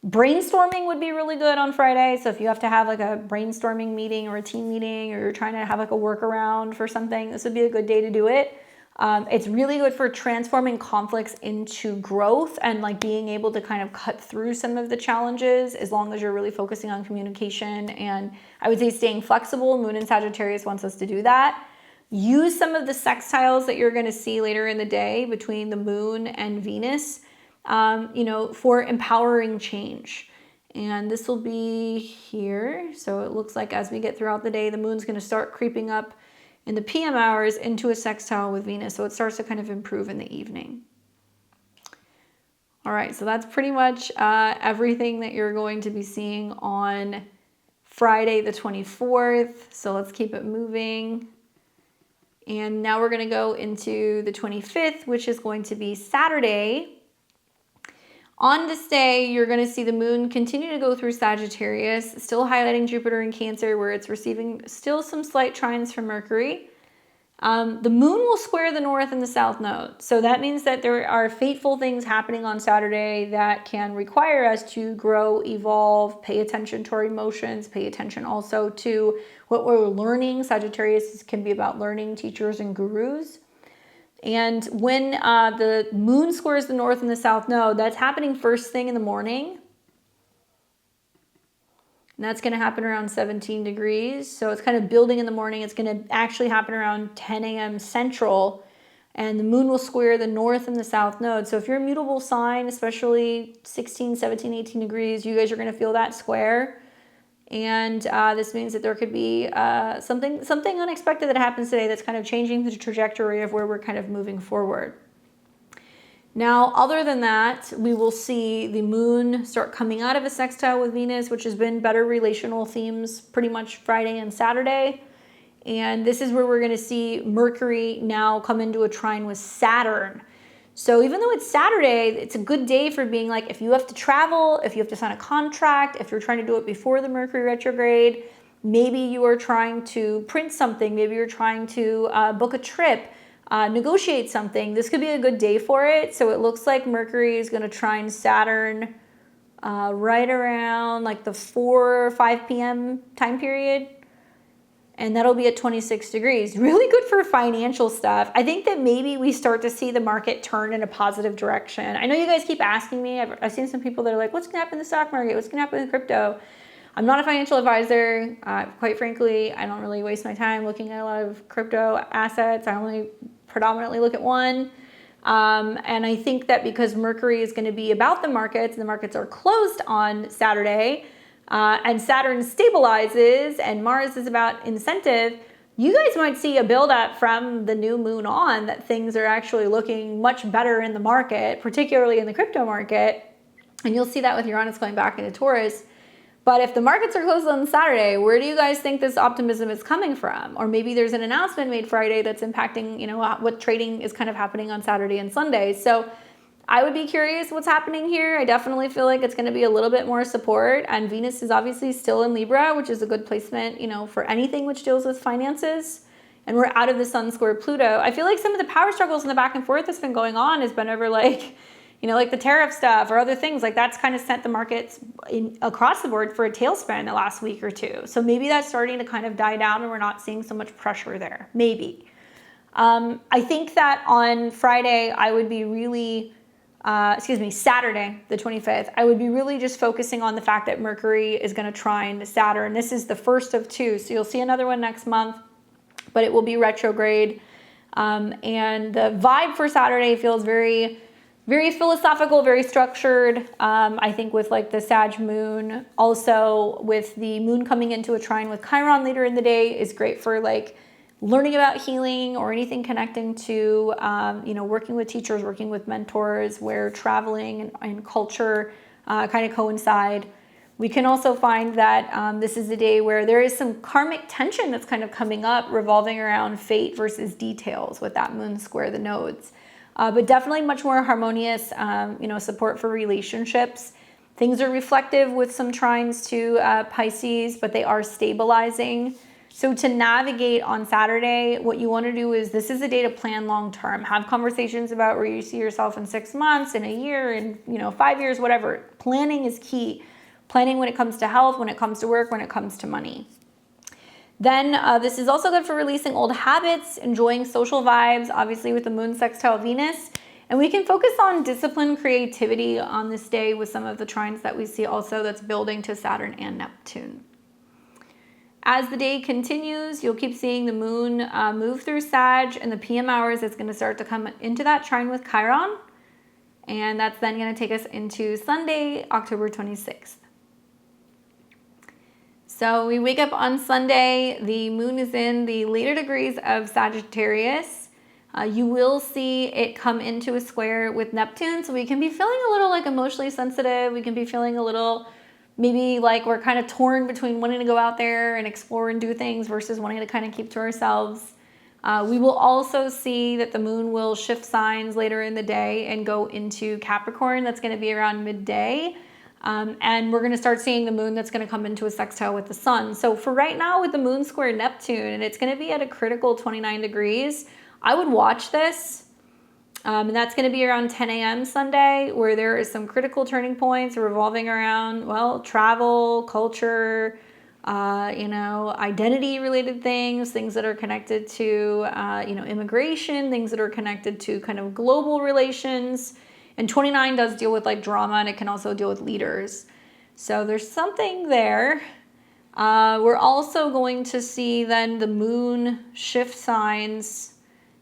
brainstorming would be really good on Friday. So if you have to have like a brainstorming meeting or a team meeting, or you're trying to have like a workaround for something, this would be a good day to do it. It's really good for transforming conflicts into growth and like being able to kind of cut through some of the challenges, as long as you're really focusing on communication. And I would say staying flexible. Moon in Sagittarius wants us to do that. Use some of the sextiles that you're going to see later in the day between the moon and Venus, for empowering change. And this will be here. So it looks like as we get throughout the day, the moon's going to start creeping up in the PM hours into a sextile with Venus. So it starts to kind of improve in the evening. All right, so that's pretty much everything that you're going to be seeing on Friday the 24th. So let's keep it moving. And now we're going to go into the 25th, which is going to be Saturday. On this day, you're going to see the moon continue to go through Sagittarius, still highlighting Jupiter in Cancer, where it's receiving still some slight trines from Mercury. The moon will square the north and the south node. So that means that there are fateful things happening on Saturday that can require us to grow, evolve, pay attention to our emotions, pay attention also to what we're learning. Sagittarius can be about learning, teachers, and gurus. And when the moon squares the north and the south node, that's happening first thing in the morning. And that's going to happen around 17 degrees. So it's kind of building in the morning. It's going to actually happen around 10 a.m. Central. And the moon will square the north and the south node. So if you're a mutable sign, especially 16, 17, 18 degrees, you guys are going to feel that square. And this means that there could be something unexpected that happens today that's kind of changing the trajectory of where we're kind of moving forward. Now, other than that, we will see the moon start coming out of a sextile with Venus, which has been better relational themes pretty much Friday and Saturday. And this is where we're going to see Mercury now come into a trine with Saturn. So even though it's Saturday, it's a good day for being like, if you have to travel, if you have to sign a contract, if you're trying to do it before the Mercury retrograde, maybe you are trying to print something, maybe you're trying to book a trip, negotiate something. This could be a good day for it. So it looks like Mercury is going to trine Saturn right around like the 4 or 5 p.m. time period. And that'll be at 26 degrees. Really good for financial stuff. I think that maybe we start to see the market turn in a positive direction. I know you guys keep asking me. I've seen some people that are like, what's going to happen in the stock market? What's going to happen in crypto? I'm not a financial advisor. Quite frankly, I don't really waste my time looking at a lot of crypto assets. I only predominantly look at one. And I think that because Mercury is going to be about the markets, and the markets are closed on Saturday, and Saturn stabilizes and Mars is about incentive, you guys might see a buildup from the new moon on that things are actually looking much better in the market, particularly in the crypto market. And you'll see that with Uranus going back into Taurus. But if the markets are closed on Saturday, where do you guys think this optimism is coming from? Or maybe there's an announcement made Friday that's impacting, what trading is kind of happening on Saturday and Sunday. So I would be curious what's happening here. I definitely feel like it's going to be a little bit more support. And Venus is obviously still in Libra, which is a good placement, for anything which deals with finances. And we're out of the Sun square Pluto. I feel like some of the power struggles and the back and forth that's been going on has been over like the tariff stuff or other things. Like that's kind of sent the markets across the board for a tailspin the last week or two. So maybe that's starting to kind of die down and we're not seeing so much pressure there. Maybe. I think that on Friday, I would be really... Saturday, the 25th, I would be really just focusing on the fact that Mercury is going to trine Saturn. This is the first of two, so you'll see another one next month, but it will be retrograde. And the vibe for Saturday feels very, very philosophical, very structured. I think with like the Sag moon, also with the moon coming into a trine with Chiron later in the day is great for like learning about healing or anything connecting to, working with teachers, working with mentors, where traveling and culture kind of coincide. We can also find that this is a day where there is some karmic tension that's kind of coming up revolving around fate versus details with that moon square the nodes. But definitely much more harmonious, support for relationships. Things are reflective with some trines to Pisces, but they are stabilizing. So to navigate on Saturday, what you want to do is this is a day to plan long term. Have conversations about where you see yourself in 6 months, in a year, in 5 years, whatever. Planning is key. Planning when it comes to health, when it comes to work, when it comes to money. Then this is also good for releasing old habits, enjoying social vibes, obviously with the moon sextile Venus. And we can focus on discipline, creativity on this day with some of the trines that we see also that's building to Saturn and Neptune. As the day continues, you'll keep seeing the moon move through Sag, and the PM hours it's going to start to come into that trine with Chiron. And that's then going to take us into Sunday, October 26th. So we wake up on Sunday, the moon is in the later degrees of Sagittarius. You will see it come into a square with Neptune, so we can be feeling a little like emotionally sensitive. We can be feeling a little maybe like we're kind of torn between wanting to go out there and explore and do things versus wanting to kind of keep to ourselves. We will also see that the moon will shift signs later in the day and go into Capricorn. That's going to be around midday. And we're going to start seeing the moon that's going to come into a sextile with the sun. So for right now with the moon square Neptune, and it's going to be at a critical 29 degrees, I would watch this. And that's going to be around 10 a.m. Sunday, where there is some critical turning points revolving around, travel, culture, identity related things that are connected to, immigration, things that are connected to kind of global relations. And 29 does deal with like drama, and it can also deal with leaders. So there's something there. We're also going to see then the moon shift signs,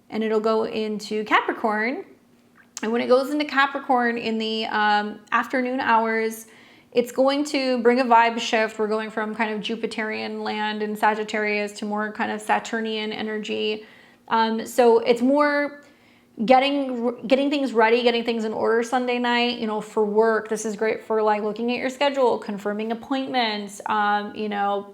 and it'll go into Capricorn. And when it goes into Capricorn in the afternoon hours, it's going to bring a vibe shift. We're going from kind of Jupiterian land in Sagittarius to more kind of Saturnian energy. So it's more getting things ready, getting things in order Sunday night, you know, for work. This is great for like looking at your schedule, confirming appointments, you know,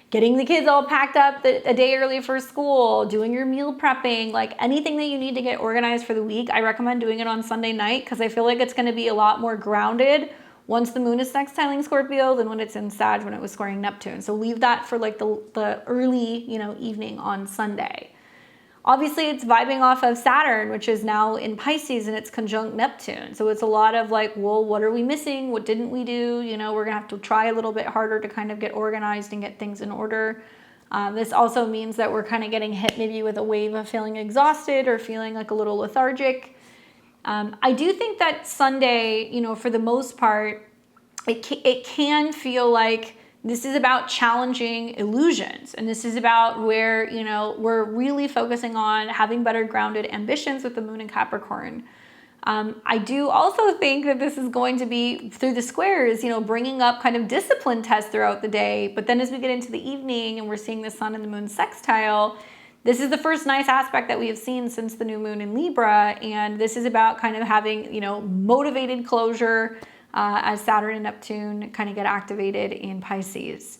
getting the kids all packed up a day early for school, doing your meal prepping, like anything that you need to get organized for the week. I recommend doing it on Sunday night because I feel like it's going to be a lot more grounded once the moon is sextiling Scorpio than when it's in Sag when it was squaring Neptune. So leave that for like the early, you know, evening on Sunday. Obviously, it's vibing off of Saturn, which is now in Pisces, and it's conjunct Neptune. So it's a lot of like, well, what are we missing? What didn't we do? You know, we're going to have to try a little bit harder to kind of get organized and get things in order. This also means that we're kind of getting hit maybe with a wave of feeling exhausted or feeling like a little lethargic. I do think that Sunday, you know, for the most part, it can feel like this is about challenging illusions. And this is about where, you know, we're really focusing on having better grounded ambitions with the moon in Capricorn. I do also think that this is going to be through the squares, you know, bringing up kind of discipline tests throughout the day. But then as we get into the evening and we're seeing the sun and the moon sextile, this is the first nice aspect that we have seen since the new moon in Libra. And this is about kind of having, you know, motivated closure as Saturn and Neptune kind of get activated in Pisces.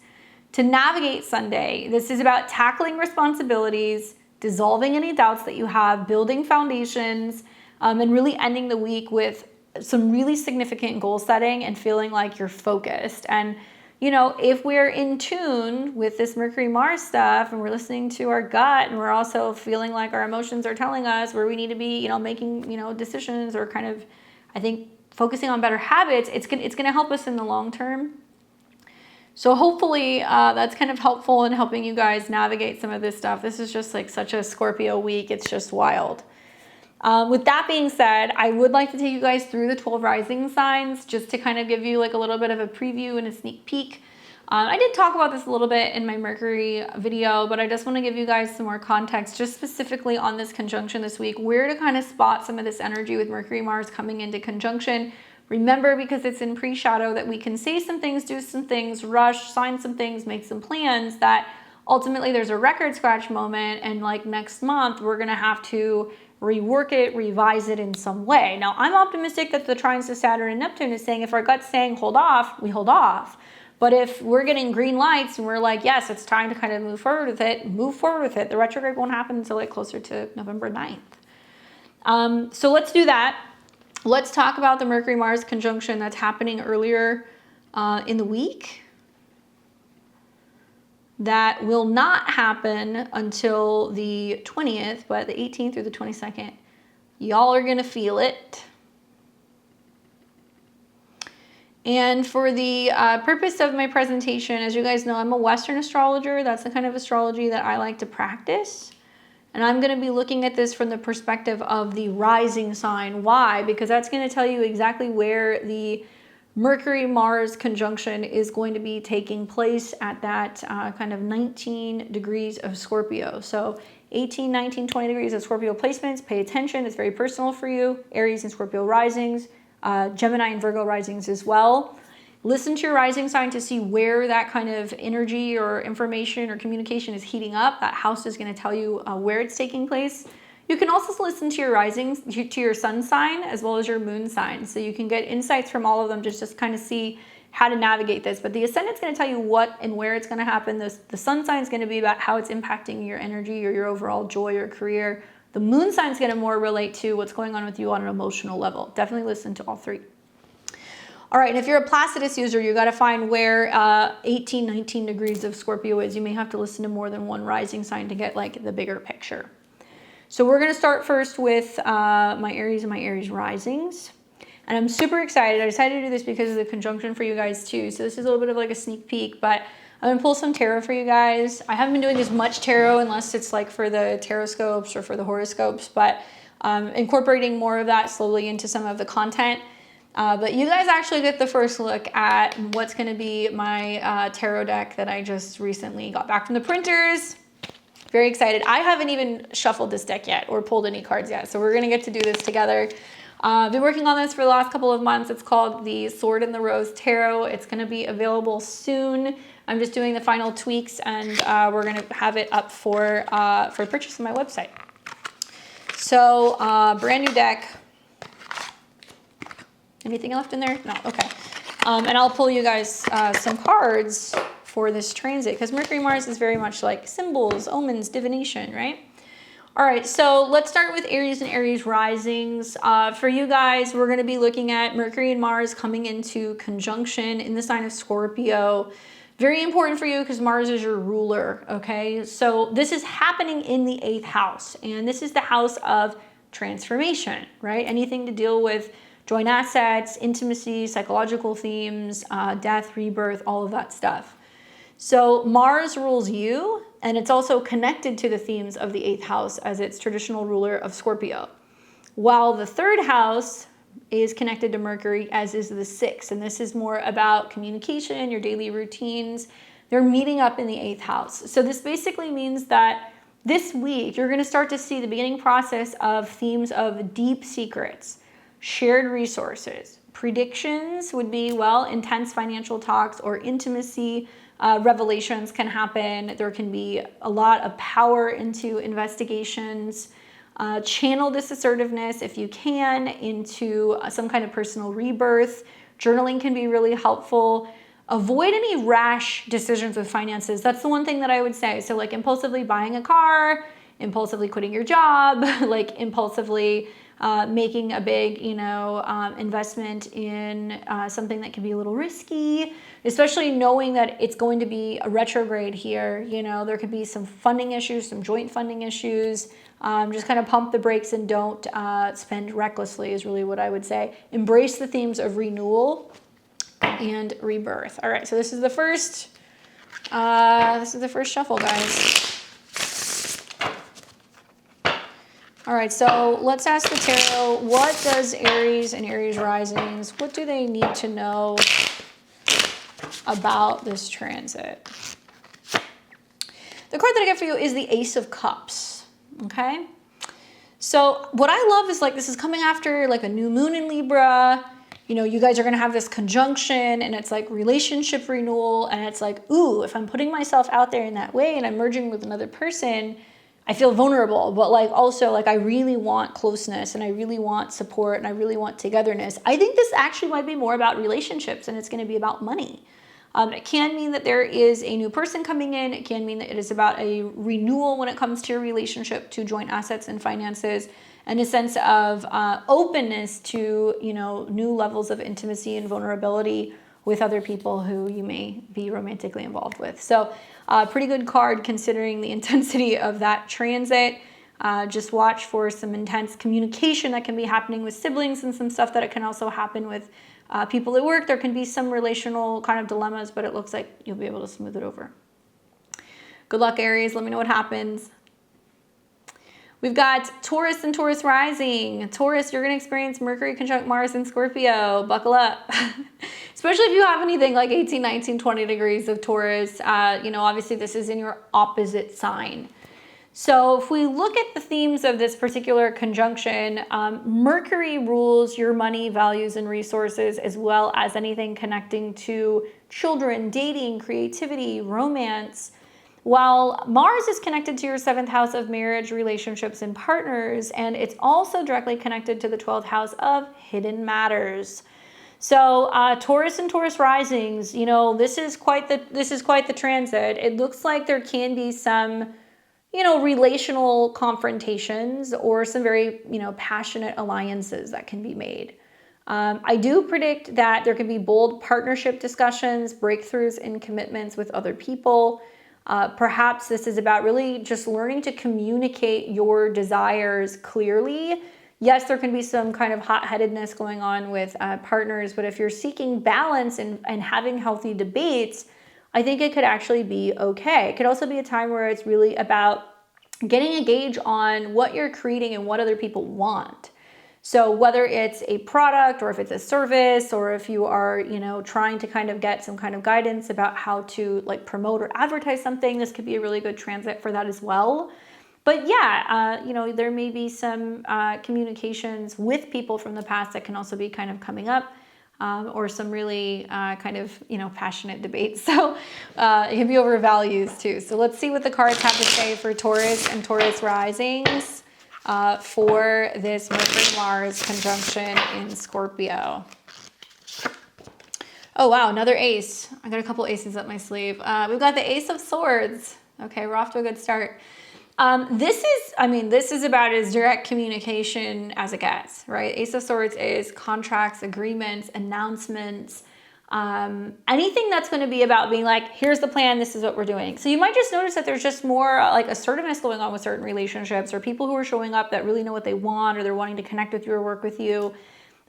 To navigate Sunday, this is about tackling responsibilities, dissolving any doubts that you have, building foundations, and really ending the week with some really significant goal setting and feeling like you're focused. And you know, if we're in tune with this Mercury-Mars stuff and we're listening to our gut and we're also feeling like our emotions are telling us where we need to be, you know, making, you know, decisions or kind of, I think, focusing on better habits, it's gonna help us in the long term. So hopefully that's kind of helpful in helping you guys navigate some of this stuff. This is just like such a Scorpio week. It's just wild. With that being said, I would like to take you guys through the 12 rising signs just to kind of give you like a little bit of a preview and a sneak peek. I did talk about this a little bit in my Mercury video, but I just want to give you guys some more context just specifically on this conjunction this week, where to kind of spot some of this energy with Mercury Mars coming into conjunction. Remember, because it's in pre-shadow, that we can say some things, do some things, rush, sign some things, make some plans, that ultimately there's a record scratch moment, and like next month we're going to have to rework it, revise it in some way. Now, I'm optimistic that the trines to Saturn and Neptune is saying if our gut's saying hold off, we hold off. But if we're getting green lights and we're like, yes, it's time to kind of move forward with it, move forward with it. The retrograde won't happen until like closer to November 9th. So let's do that. Let's talk about the Mercury-Mars conjunction that's happening earlier in the week. That will not happen until the 20th, but the 18th through the 22nd, y'all are gonna feel it. And for the purpose of my presentation, as you guys know, I'm a Western astrologer. That's the kind of astrology that I like to practice. And I'm gonna be looking at this from the perspective of the rising sign. Why? Because that's gonna tell you exactly where the Mercury-Mars conjunction is going to be taking place at that kind of 19 degrees of Scorpio. So 18, 19, 20 degrees of Scorpio placements. Pay attention. It's very personal for you. Aries and Scorpio risings, Gemini and Virgo risings as well. Listen to your rising sign to see where that kind of energy or information or communication is heating up. That house is going to tell you where it's taking place. You can also listen to your risings, to your sun sign, as well as your moon sign. So you can get insights from all of them, just kind of see how to navigate this. But the ascendant's going to tell you what and where it's going to happen. The sun sign is going to be about how it's impacting your energy or your overall joy or career. The moon sign is going to more relate to what's going on with you on an emotional level. Definitely listen to all three. All right, and if you're a Placidus user, you got to find where 18, 19 degrees of Scorpio is. You may have to listen to more than one rising sign to get like the bigger picture. So we're going to start first with my Aries and my Aries risings. And I'm super excited. I decided to do this because of the conjunction for you guys too. So this is a little bit of like a sneak peek, but I'm going to pull some tarot for you guys. I haven't been doing as much tarot unless it's like for the Taroscopes or for the horoscopes, but incorporating more of that slowly into some of the content. But you guys actually get the first look at what's going to be my tarot deck that I just recently got back from the printers. Very excited. I haven't even shuffled this deck yet or pulled any cards yet, so we're going to get to do this together. I've been working on this for the last couple of months. It's called the Sword and the Rose Tarot. It's going to be available soon. I'm just doing the final tweaks, and we're going to have it up for purchase on my website. So brand new deck. Anything left in there? No, okay. And I'll pull you guys some cards for this transit, because Mercury Mars is very much like symbols, omens, divination, right? All right, so let's start with Aries and Aries risings. For you guys, we're going to be looking at Mercury and Mars coming into conjunction in the sign of Scorpio. Very important for you because Mars is your ruler, okay? So this is happening in the 8th house, and this is the house of transformation, right? Anything to deal with joint assets, intimacy, psychological themes, death, rebirth, all of that stuff. So Mars rules you, and it's also connected to the themes of the 8th house as its traditional ruler of Scorpio. While the 3rd house is connected to Mercury, as is the 6th. And this is more about communication, your daily routines. They're meeting up in the 8th house. So this basically means that this week, you're going to start to see the beginning process of themes of deep secrets, shared resources. Predictions would be, well, intense financial talks or intimacy. Revelations can happen. There can be a lot of power into investigations. Channel this assertiveness, if you can, into some kind of personal rebirth. Journaling can be really helpful. Avoid any rash decisions with finances. That's the one thing that I would say. So like impulsively buying a car, impulsively quitting your job, like impulsively making a big, investment in something that can be a little risky, especially knowing that it's going to be a retrograde here. There could be some funding issues, some joint funding issues. Just kind of pump the brakes and don't spend recklessly is really what I would say. Embrace the themes of renewal and rebirth. All right, so this is the first shuffle, guys. All right, so let's ask the tarot, what does Aries and Aries risings, what do they need to know about this transit? The card that I get for you is the Ace of Cups, okay? So what I love is like this is coming after like a new moon in Libra. You guys are going to have this conjunction, and it's like relationship renewal, and it's like, ooh, if I'm putting myself out there in that way and I'm merging with another person, I feel vulnerable, but like also like I really want closeness and I really want support and I really want togetherness. I think this actually might be more about relationships, and it's going to be about money. It can mean that there is a new person coming in. It can mean that it is about a renewal when it comes to your relationship to joint assets and finances, and a sense of openness to, new levels of intimacy and vulnerability with other people who you may be romantically involved with. So pretty good card considering the intensity of that transit. Just watch for some intense communication that can be happening with siblings and some stuff that it can also happen with people at work. There can be some relational kind of dilemmas, but it looks like you'll be able to smooth it over. Good luck, Aries. Let me know what happens. We've got Taurus and Taurus rising. Taurus, you're going to experience Mercury conjunct Mars in Scorpio. Buckle up. Especially if you have anything like 18, 19, 20 degrees of Taurus. Obviously this is in your opposite sign. So if we look at the themes of this particular conjunction, Mercury rules your money, values, and resources, as well as anything connecting to children, dating, creativity, romance. While Mars is connected to your 7th house of marriage, relationships, and partners, and it's also directly connected to the 12th house of hidden matters. So Taurus and Taurus risings, this is quite the transit. It looks like there can be some, relational confrontations or some very, passionate alliances that can be made. I do predict that there can be bold partnership discussions, breakthroughs in commitments with other people. Perhaps this is about really just learning to communicate your desires clearly. Yes, there can be some kind of hot-headedness going on with partners, but if you're seeking balance and having healthy debates, I think it could actually be okay. It could also be a time where it's really about getting a gauge on what you're creating and what other people want. So whether it's a product or if it's a service, or if you are, trying to kind of get some kind of guidance about how to like promote or advertise something, this could be a really good transit for that as well. But yeah, there may be some communications with people from the past that can also be kind of coming up, or some really kind of, passionate debates. So it can be over values too. So let's see what the cards have to say for Taurus and Taurus risings for this Mercury-Mars conjunction in Scorpio. Oh, wow, another ace. I got a couple aces up my sleeve. We've got the Ace of Swords. Okay, we're off to a good start. This is about as direct communication as it gets, right? Ace of Swords is contracts, agreements, announcements, anything that's going to be about being like, here's the plan, this is what we're doing. So you might just notice that there's just more like assertiveness going on with certain relationships, or people who are showing up that really know what they want, or they're wanting to connect with you or work with you.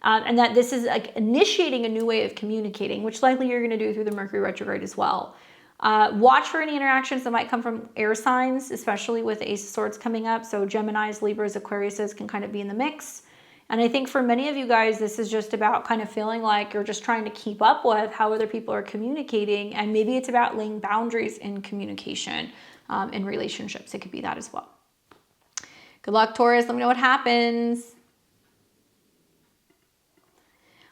And that this is like initiating a new way of communicating, which likely you're going to do through the Mercury retrograde as well. Watch for any interactions that might come from air signs, especially with the Ace of Swords coming up. So Geminis, Libras, Aquariuses can kind of be in the mix. And I think for many of you guys, this is just about kind of feeling like you're just trying to keep up with how other people are communicating. And maybe it's about laying boundaries in communication in relationships. It could be that as well. Good luck, Taurus. Let me know what happens.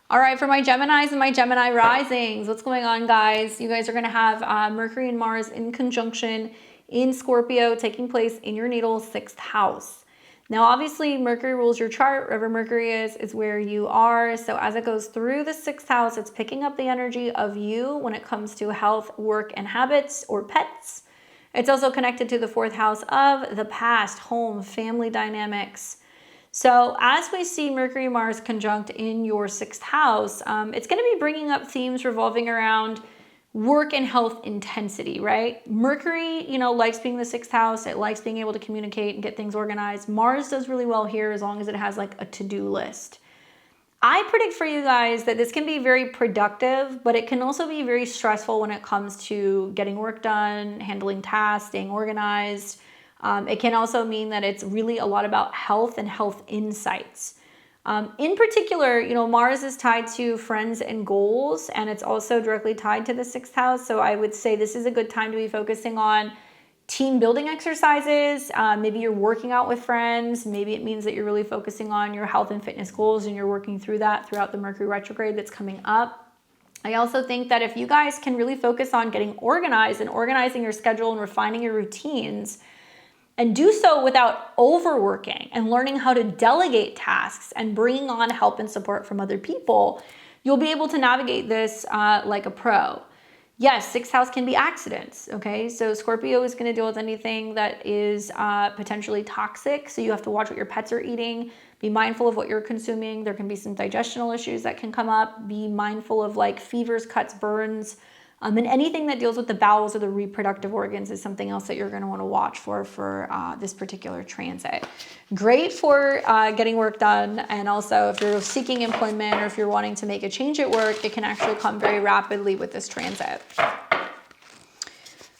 All right, for my Geminis and my Gemini risings, what's going on, guys? You guys are going to have Mercury and Mars in conjunction in Scorpio taking place in your natal 6th house. Now, obviously, Mercury rules your chart. Wherever Mercury is where you are. So as it goes through the 6th house, it's picking up the energy of you when it comes to health, work, and habits or pets. It's also connected to the 4th house of the past, home, family dynamics. So as we see Mercury Mars conjunct in your 6th house, it's going to be bringing up themes revolving around work and health intensity, right? Mercury, likes being the 6th house. It likes being able to communicate and get things organized. Mars does really well here as long as it has like a to-do list. I predict for you guys that this can be very productive, but it can also be very stressful when it comes to getting work done, handling tasks, staying organized. It can also mean that it's really a lot about health and health insights. In particular, Mars is tied to friends and goals, and it's also directly tied to the 6th house. So I would say this is a good time to be focusing on team building exercises. Maybe you're working out with friends. Maybe it means that you're really focusing on your health and fitness goals, and you're working through that throughout the Mercury retrograde that's coming up. I also think that if you guys can really focus on getting organized and organizing your schedule and refining your routines, and do so without overworking and learning how to delegate tasks and bringing on help and support from other people, you'll be able to navigate this like a pro. Yes, 6th house can be accidents, okay? So Scorpio is going to deal with anything that is potentially toxic. So you have to watch what your pets are eating. Be mindful of what you're consuming. There can be some digestional issues that can come up. Be mindful of like fevers, cuts, burns. And anything that deals with the bowels or the reproductive organs is something else that you're going to want to watch for this particular transit. Great for getting work done. And also if you're seeking employment or if you're wanting to make a change at work, it can actually come very rapidly with this transit.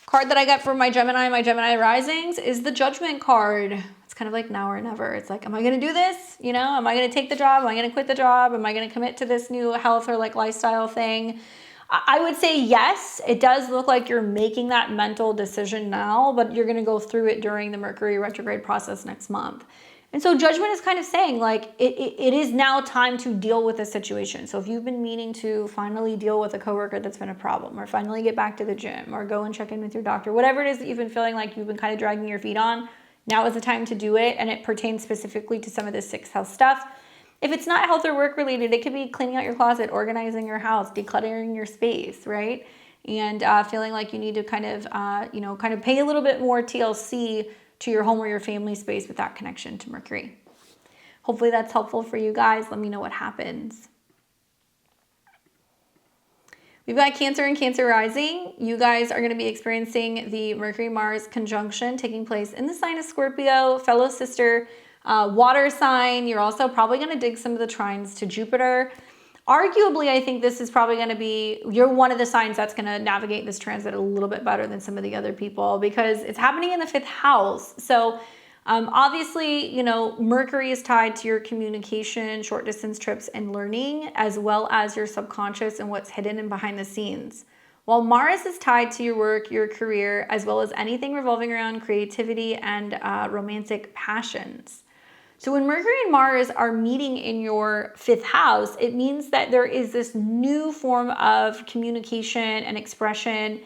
Card that I got for my Gemini risings is the Judgment card. It's kind of like now or never. It's like, am I going to do this? Am I going to take the job? Am I going to quit the job? Am I going to commit to this new health or like lifestyle thing? I would say yes, it does look like you're making that mental decision now, but you're going to go through it during the Mercury retrograde process next month. And so Judgment is kind of saying like it is now time to deal with the situation. So if you've been meaning to finally deal with a coworker that's been a problem, or finally get back to the gym, or go and check in with your doctor, whatever it is that you've been feeling like you've been kind of dragging your feet on, now is the time to do it. And it pertains specifically to some of the 6th house stuff. If it's not health or work related, it could be cleaning out your closet, organizing your house, decluttering your space, right? And feeling like you need to kind of pay a little bit more TLC to your home or your family space with that connection to Mercury. Hopefully that's helpful for you guys. Let me know what happens. We've got Cancer and Cancer rising. You guys are going to be experiencing the Mercury-Mars conjunction taking place in the sign of Scorpio, fellow sister, water sign. You're also probably going to dig some of the trines to Jupiter. Arguably, I think this is probably going to be, you're one of the signs that's going to navigate this transit a little bit better than some of the other people because it's happening in the 5th house. So Obviously, you know, Mercury is tied to your communication, short distance trips, and learning, as well as your subconscious and what's hidden and behind the scenes. While Mars is tied to your work, your career, as well as anything revolving around creativity and romantic passions. So when Mercury and Mars are meeting in your 5th house, it means that there is this new form of communication and expression.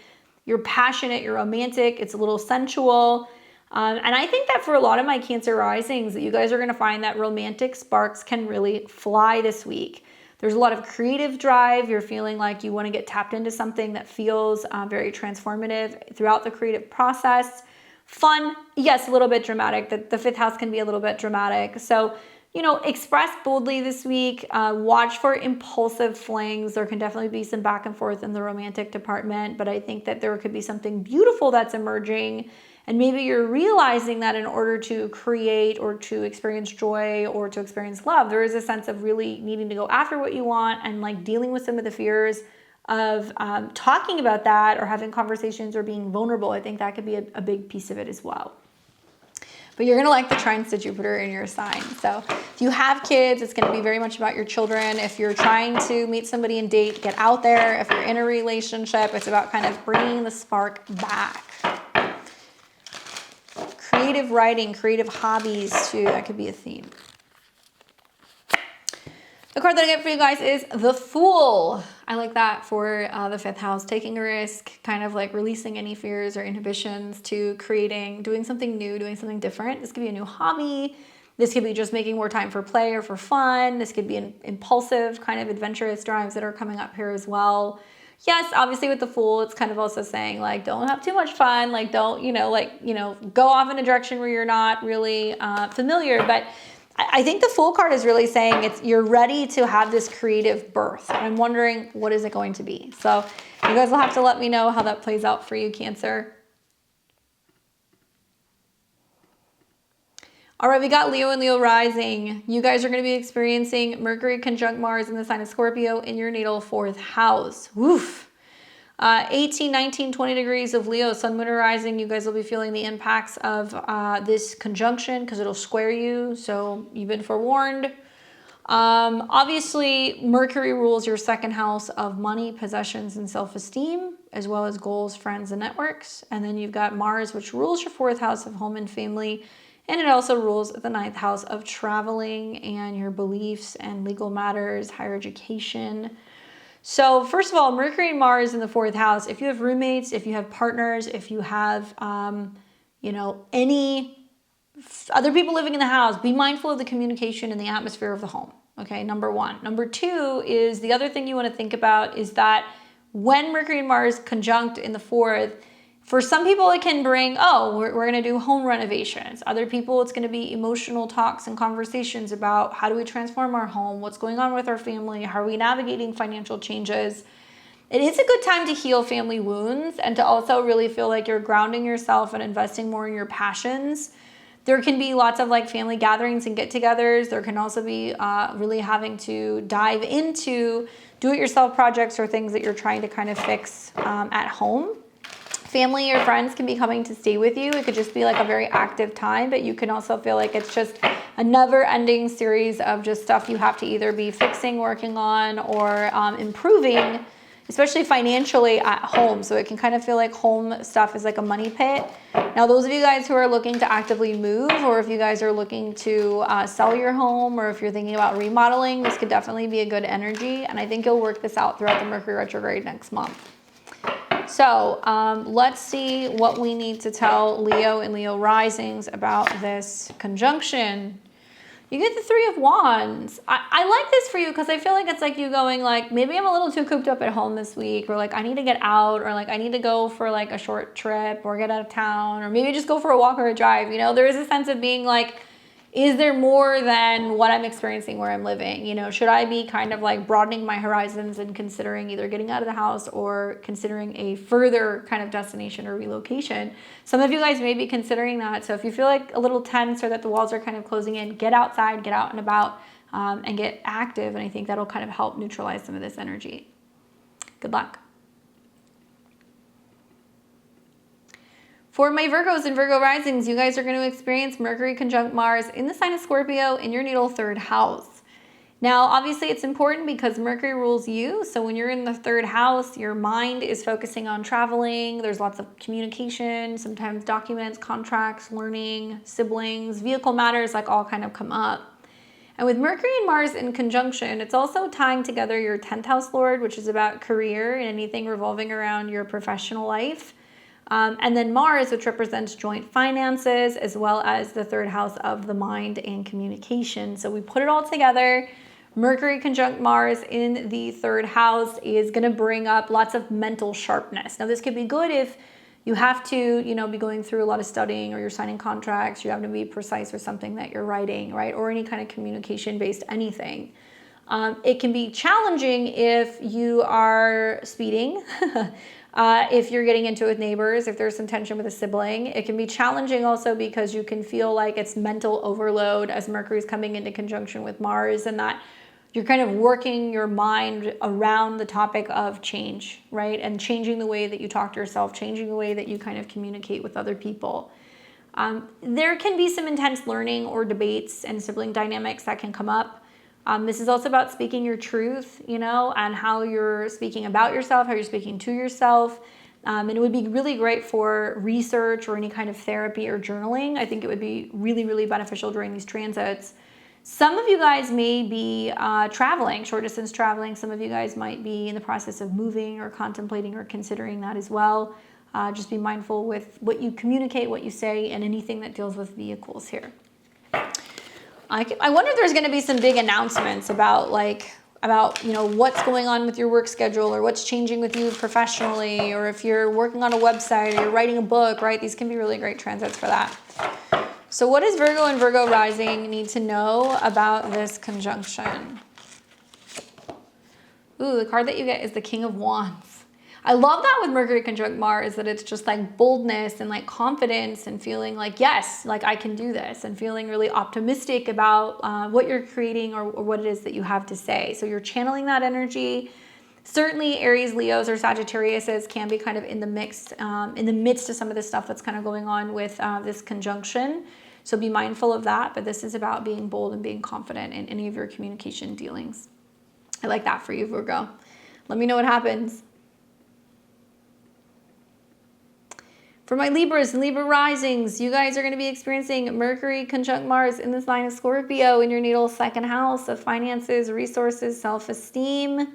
You're passionate, you're romantic, it's a little sensual. And I think that for a lot of my Cancer risings, that you guys are going to find that romantic sparks can really fly this week. There's a lot of creative drive. You're feeling like you want to get tapped into something that feels very transformative throughout the creative process. Fun, yes, a little bit dramatic. The 5th house can be a little bit dramatic. So, you know, express boldly this week. Watch for impulsive flings. There can definitely be some back and forth in the romantic department, but I think that there could be something beautiful that's emerging. And maybe you're realizing that in order to create or to experience joy or to experience love, there is a sense of really needing to go after what you want and like dealing with some of the fears of talking about that or having conversations or being vulnerable. I think that could be a big piece of it as well. But you're going to like the trines to Jupiter in your sign. So if you have kids, it's going to be very much about your children. If you're trying to meet somebody and date, get out there. If you're in a relationship, it's about kind of bringing the spark back. Creative writing, creative hobbies too, that could be a theme. The card that I get for you guys is the Fool. I like that for the 5th house, taking a risk, kind of like releasing any fears or inhibitions to creating, doing something new, doing something different. This could be a new hobby. This could be just making more time for play or for fun. This could be an impulsive kind of adventurous drives that are coming up here as well. Yes, obviously with the Fool, it's kind of also saying like, don't have too much fun. Like don't, go off in a direction where you're not really familiar. But I think the Fool card is really saying you're ready to have this creative birth. And I'm wondering, what is it going to be? So you guys will have to let me know how that plays out for you, Cancer. All right, we got Leo and Leo rising. You guys are going to be experiencing Mercury conjunct Mars in the sign of Scorpio in your natal 4th house. Woof. 18, 19, 20 degrees of Leo, sun, moon, or rising. You guys will be feeling the impacts of this conjunction because it'll square you. So you've been forewarned. Obviously, Mercury rules your 2nd house of money, possessions, and self-esteem, as well as goals, friends, and networks. And then you've got Mars, which rules your 4th house of home and family. And it also rules the 9th house of traveling and your beliefs and legal matters, higher education. So first of all, Mercury and Mars in the 4th house, if you have roommates, if you have partners, if you have, any other people living in the house, be mindful of the communication and the atmosphere of the home. Okay, number 1. Number 2 is the other thing you want to think about is that when Mercury and Mars conjunct in the 4th, for some people, it can bring, we're going to do home renovations. Other people, it's going to be emotional talks and conversations about how do we transform our home, what's going on with our family, how are we navigating financial changes. It is a good time to heal family wounds and to also really feel like you're grounding yourself and investing more in your passions. There can be lots of like family gatherings and get-togethers. There can also be really having to dive into do-it-yourself projects or things that you're trying to kind of fix at home. Family or friends can be coming to stay with you. It could just be like a very active time, but you can also feel like it's just a never-ending series of just stuff you have to either be fixing, working on, or improving, especially financially at home. So it can kind of feel like home stuff is like a money pit. Now, those of you guys who are looking to actively move, or if you guys are looking to sell your home, or if you're thinking about remodeling, this could definitely be a good energy. And I think you'll work this out throughout the Mercury retrograde next month. So let's see what we need to tell Leo and Leo risings about this conjunction. You get the 3 of Wands. I like this for you because I feel like it's like you going like, maybe I'm a little too cooped up at home this week, or like I need to get out, or like I need to go for like a short trip or get out of town, or maybe just go for a walk or a drive. You know, there is a sense of being like, is there more than what I'm experiencing where I'm living? You know, should I be kind of like broadening my horizons and considering either getting out of the house or considering a further kind of destination or relocation? Some of you guys may be considering that. So if you feel like a little tense or that the walls are kind of closing in, get outside, get out and about, and get active. And I think that'll kind of help neutralize some of this energy. Good luck. For my Virgos and Virgo risings, you guys are going to experience Mercury conjunct Mars in the sign of Scorpio in your natal 3rd house. Now, obviously, it's important because Mercury rules you. So when you're in the 3rd house, your mind is focusing on traveling. There's lots of communication, sometimes documents, contracts, learning, siblings, vehicle matters, like all kind of come up. And with Mercury and Mars in conjunction, it's also tying together your 10th house Lord, which is about career and anything revolving around your professional life. And then Mars, which represents joint finances, as well as the 3rd house of the mind and communication. So we put it all together. Mercury conjunct Mars in the 3rd house is going to bring up lots of mental sharpness. Now, this could be good if you have to, be going through a lot of studying, or you're signing contracts, you have to be precise with something that you're writing, right? Or any kind of communication-based anything. It can be challenging if you are speeding, if you're getting into it with neighbors, if there's some tension with a sibling. It can be challenging also because you can feel like it's mental overload as Mercury's coming into conjunction with Mars, and that you're kind of working your mind around the topic of change, right? And changing the way that you talk to yourself, changing the way that you kind of communicate with other people. There can be some intense learning or debates and sibling dynamics that can come up. This is also about speaking your truth, and how you're speaking about yourself, how you're speaking to yourself. And it would be really great for research or any kind of therapy or journaling. I think it would be really, really beneficial during these transits. Some of you guys may be traveling, short distance traveling. Some of you guys might be in the process of moving or contemplating or considering that as well. Just be mindful with what you communicate, what you say, and anything that deals with vehicles here. I wonder if there's going to be some big announcements about what's going on with your work schedule, or what's changing with you professionally, or if you're working on a website or you're writing a book, right? These can be really great transits for that. So what does Virgo and Virgo rising need to know about this conjunction? Ooh, the card that you get is the King of Wands. I love that with Mercury conjunct Mars, that it's just like boldness and like confidence and feeling like, yes, like I can do this, and feeling really optimistic about what you're creating or what it is that you have to say. So you're channeling that energy. Certainly Aries, Leos, or Sagittariuses can be kind of in the mix, in the midst of some of the stuff that's kind of going on with this conjunction. So be mindful of that. But this is about being bold and being confident in any of your communication dealings. I like that for you, Virgo. Let me know what happens. For my Libras and Libra risings, you guys are going to be experiencing Mercury conjunct Mars in the sign of Scorpio in your natal 2nd house of finances, resources, self-esteem.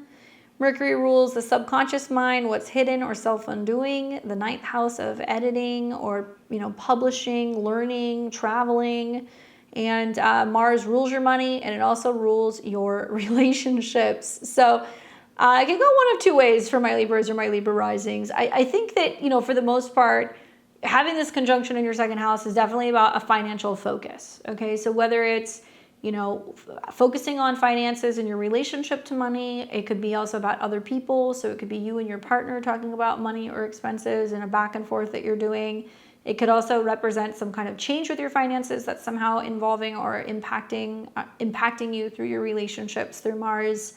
Mercury rules the subconscious mind, what's hidden or self-undoing, the 9th house of editing or, publishing, learning, traveling. And Mars rules your money, and it also rules your relationships. So I can go one of two ways for my Libras or my Libra risings. I think that, for the most part, having this conjunction in your 2nd house is definitely about a financial focus. Okay, so whether it's, focusing on finances and your relationship to money, it could be also about other people. So it could be you and your partner talking about money or expenses and a back and forth that you're doing. It could also represent some kind of change with your finances that's somehow involving or impacting you through your relationships through Mars.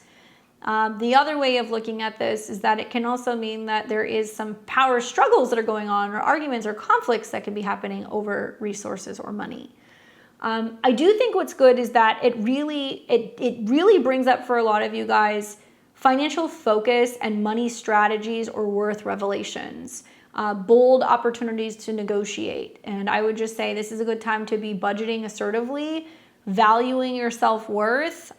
The other way of looking at this is that it can also mean that there is some power struggles that are going on, or arguments or conflicts that can be happening over resources or money. I do think what's good is that it really brings up for a lot of you guys financial focus and money strategies or worth revelations, bold opportunities to negotiate. And I would just say this is a good time to be budgeting assertively, valuing your self-worth,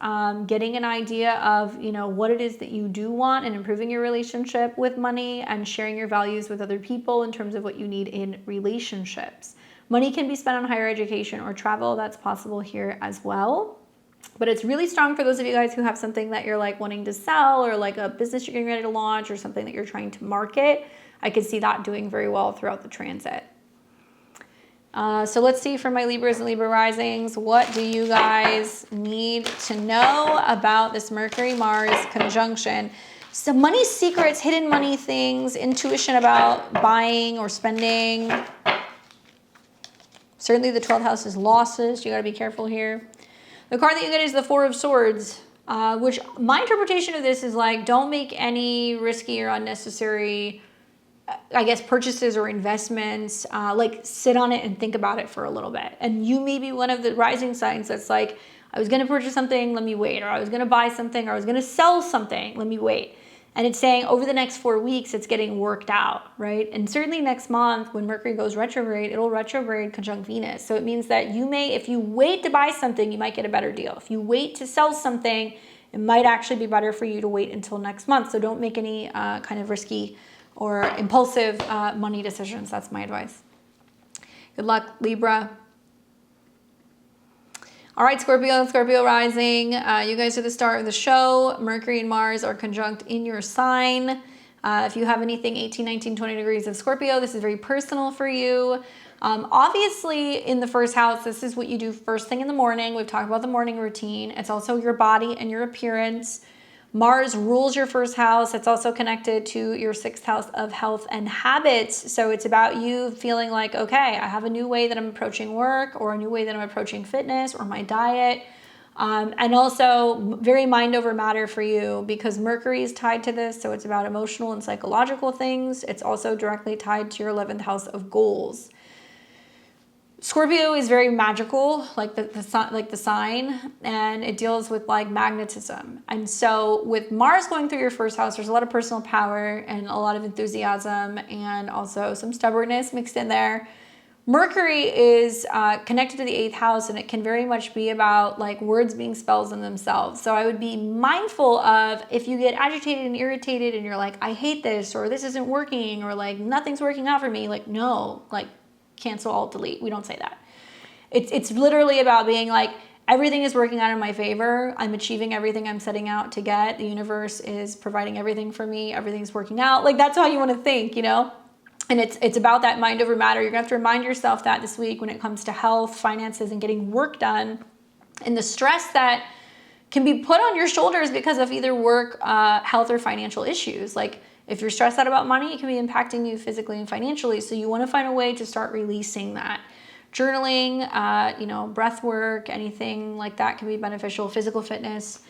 getting an idea of, what it is that you do want, and improving your relationship with money, and sharing your values with other people in terms of what you need in relationships. Money can be spent on higher education or travel. That's possible here as well. But it's really strong for those of you guys who have something that you're like wanting to sell, or like a business you're getting ready to launch, or something that you're trying to market. I could see that doing very well throughout the transit. So let's see, for my Libras and Libra risings, what do you guys need to know about this Mercury-Mars conjunction? So money secrets, hidden money things, intuition about buying or spending. Certainly the 12th house is losses. You got to be careful here. The card that you get is the Four of Swords, which my interpretation of this is like, don't make any risky or unnecessary I guess, purchases or investments, like sit on it and think about it for a little bit. And you may be one of the rising signs that's like, I was going to purchase something, let me wait. Or I was going to buy something, or I was going to sell something, let me wait. And it's saying over the next 4 weeks, it's getting worked out, right? And certainly next month when Mercury goes retrograde, it'll retrograde conjunct Venus. So it means that you may, if you wait to buy something, you might get a better deal. If you wait to sell something, it might actually be better for you to wait until next month. So don't make any kind of risky or impulsive money decisions. That's my advice. Good luck, Libra. All right, Scorpio and Scorpio rising. You guys are the star of the show. Mercury and Mars are conjunct in your sign. If you have anything 18, 19, 20 degrees of Scorpio, this is very personal for you. Obviously, in the first house, this is what you do first thing in the morning. We've talked about the morning routine. It's also your body and your appearance. Mars rules your first house. It's also connected to your sixth house of health and habits. So it's about you feeling like, okay, I have a new way that I'm approaching work, or a new way that I'm approaching fitness or my diet. And also very mind over matter for you, because Mercury is tied to this. So it's about emotional and psychological things. It's also directly tied to your 11th house of goals. Scorpio is very magical, like the sign, and it deals with like magnetism. And so with Mars going through your first house, there's a lot of personal power and a lot of enthusiasm, and also some stubbornness mixed in there. Mercury is connected to the 8th house, and it can very much be about like words being spells in themselves. So I would be mindful of, if you get agitated and irritated and you're like, I hate this, or this isn't working, or like nothing's working out for me, like no, like cancel, alt, delete. We don't say that. It's literally about being like, everything is working out in my favor. I'm achieving everything I'm setting out to get. The universe is providing everything for me. Everything's working out. Like that's how you want to think, you know? And it's about that mind over matter. You're gonna have to remind yourself that this week when it comes to health, finances, and getting work done, and the stress that can be put on your shoulders because of either work, health, or financial issues. Like if you're stressed out about money, it can be impacting you physically and financially. So you want to find a way to start releasing that. Journaling, you know, breath work, anything like that can be beneficial, physical fitness.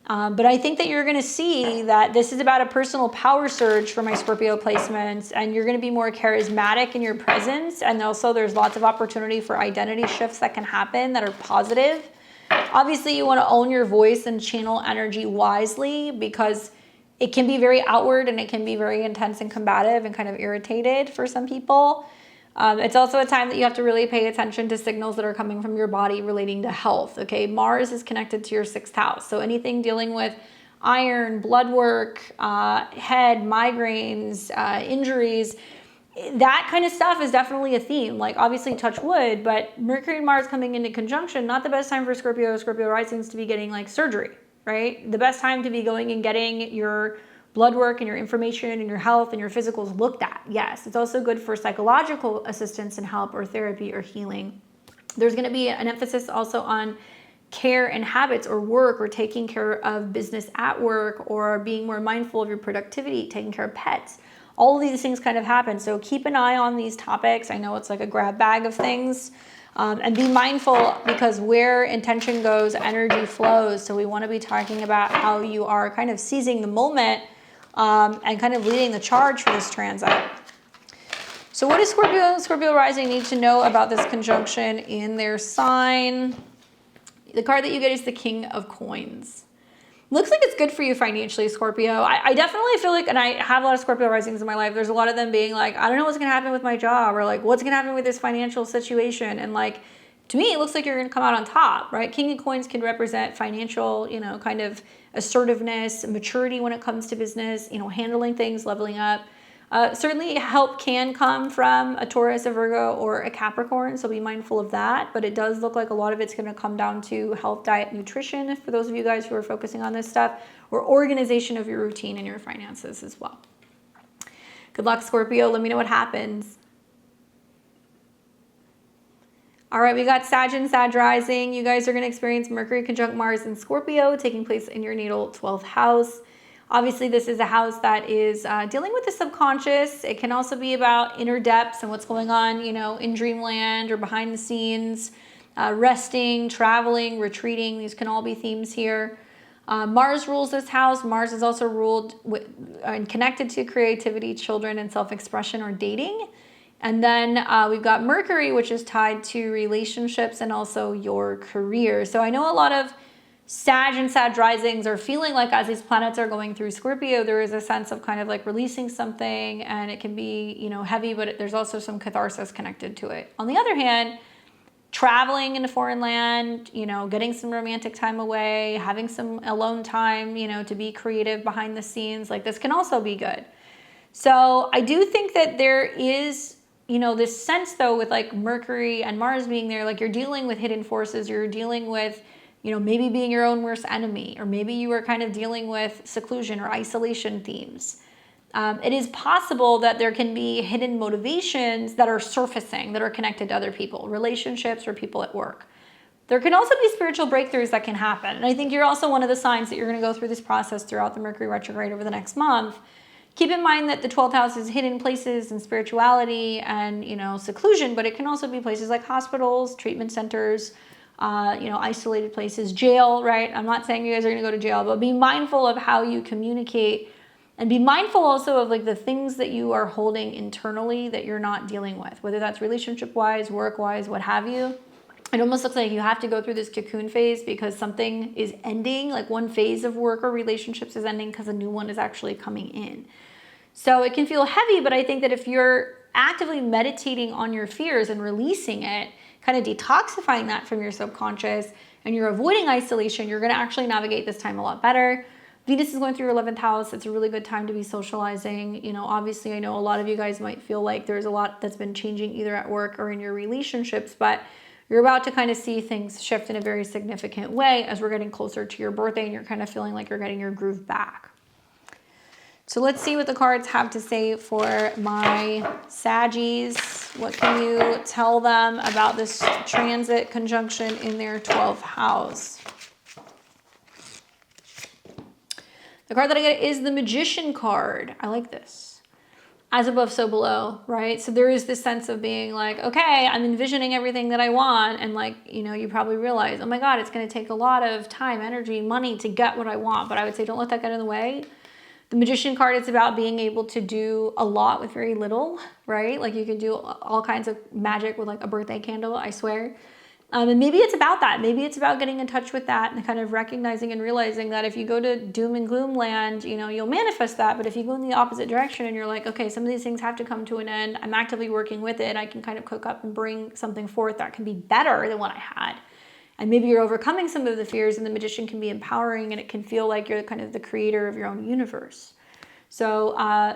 But I think that you're going to see that this is about a personal power surge for my Scorpio placements, and you're going to be more charismatic in your presence. And also there's lots of opportunity for identity shifts that can happen that are positive. Obviously, you want to own your voice and channel energy wisely, because it can be very outward and it can be very intense and combative and kind of irritated for some people. It's also a time that you have to really pay attention to signals that are coming from your body relating to health. Okay, Mars is connected to your 6th house. So anything dealing with iron, blood work, head, migraines, injuries, that kind of stuff is definitely a theme. Like obviously touch wood, but Mercury and Mars coming into conjunction, not the best time for Scorpio risings to be getting like surgery, right? The best time to be going and getting your blood work and your information and your health and your physicals looked at. Yes, it's also good for psychological assistance and help, or therapy or healing. There's going to be an emphasis also on care and habits, or work, or taking care of business at work, or being more mindful of your productivity, taking care of pets. All of these things kind of happen. So keep an eye on these topics. I know it's like a grab bag of things. And be mindful, because where intention goes, energy flows. So we want to be talking about how you are kind of seizing the moment and kind of leading the charge for this transit. So what does Scorpio rising need to know about this conjunction in their sign? The card that you get is the King of Coins. Looks like it's good for you financially, Scorpio. I definitely feel like, and I have a lot of Scorpio risings in my life, there's a lot of them being like, I don't know what's going to happen with my job, or like, what's going to happen with this financial situation? And like, to me, it looks like you're going to come out on top, right? King of Coins can represent financial, you know, kind of assertiveness, maturity when it comes to business, you know, handling things, leveling up. Certainly help can come from a Taurus, a Virgo, or a Capricorn, so be mindful of that. But it does look like a lot of it's going to come down to health, diet, nutrition, for those of you guys who are focusing on this stuff, or organization of your routine and your finances as well. Good luck, Scorpio. Let me know what happens. All right, we got Sag and Sag rising. You guys are going to experience Mercury conjunct Mars in Scorpio, taking place in your natal 12th house. Obviously, this is a house that is dealing with the subconscious. It can also be about inner depths and what's going on, you know, in dreamland or behind the scenes, resting, traveling, retreating. These can all be themes here. Mars rules this house. Mars is also ruled with, and connected to creativity, children, and self-expression or dating. And then we've got Mercury, which is tied to relationships and also your career. So I know a lot of Sag and Sag risings are feeling like as these planets are going through Scorpio, there is a sense of kind of like releasing something, and it can be, you know, heavy, but there's also some catharsis connected to it. On the other hand, traveling in a foreign land, you know, getting some romantic time away, having some alone time, you know, to be creative behind the scenes, like this can also be good. So I do think that there is, you know, this sense though with like Mercury and Mars being there, like you're dealing with hidden forces, you're dealing with, you know, maybe being your own worst enemy, or maybe you are kind of dealing with seclusion or isolation themes. It is possible that there can be hidden motivations that are surfacing, that are connected to other people, relationships, or people at work. There can also be spiritual breakthroughs that can happen. And I think you're also one of the signs that you're going to go through this process throughout the Mercury retrograde over the next month. Keep in mind that the 12th house is hidden places and spirituality and, you know, seclusion, but it can also be places like hospitals, treatment centers, you know, isolated places, jail, right? I'm not saying you guys are going to go to jail, but be mindful of how you communicate. And be mindful also of like the things that you are holding internally that you're not dealing with, whether that's relationship-wise, work-wise, what have you. It almost looks like you have to go through this cocoon phase because something is ending, like one phase of work or relationships is ending because a new one is actually coming in. So it can feel heavy, but I think that if you're actively meditating on your fears and releasing it, kind of detoxifying that from your subconscious, and you're avoiding isolation, you're going to actually navigate this time a lot better. Venus is going through your 11th house. It's a really good time to be socializing. You know, obviously I know a lot of you guys might feel like there's a lot that's been changing either at work or in your relationships, but you're about to kind of see things shift in a very significant way as we're getting closer to your birthday and you're kind of feeling like you're getting your groove back. So let's see what the cards have to say for my Saggies. What can you tell them about this transit conjunction in their 12th house? The card that I get is the Magician card. I like this. As above, so below, right? So there is this sense of being like, okay, I'm envisioning everything that I want. And like, you know, you probably realize, oh my God, it's going to take a lot of time, energy, money to get what I want. But I would say, don't let that get in the way. The Magician card is about being able to do a lot with very little, right? Like you can do all kinds of magic with like a birthday candle, I swear. And maybe it's about that. Maybe it's about getting in touch with that and kind of recognizing and realizing that if you go to doom and gloom land, you know, you'll manifest that. But if you go in the opposite direction and you're like, okay, some of these things have to come to an end. I'm actively working with it. I can kind of cook up and bring something forth that can be better than what I had. And maybe you're overcoming some of the fears, and the Magician can be empowering, and it can feel like you're kind of the creator of your own universe. So,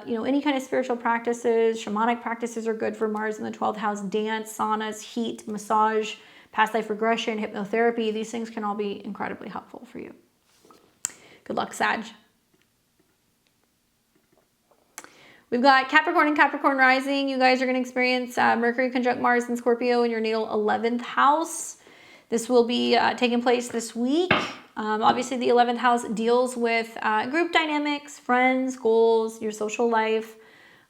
you know, any kind of spiritual practices, shamanic practices are good for Mars in the 12th house. Dance, saunas, heat, massage, past life regression, hypnotherapy. These things can all be incredibly helpful for you. Good luck, Sag. We've got Capricorn and Capricorn rising. You guys are going to experience Mercury conjunct Mars and Scorpio in your natal 11th house. This will be taking place this week. Obviously, the 11th house deals with group dynamics, friends, goals, your social life.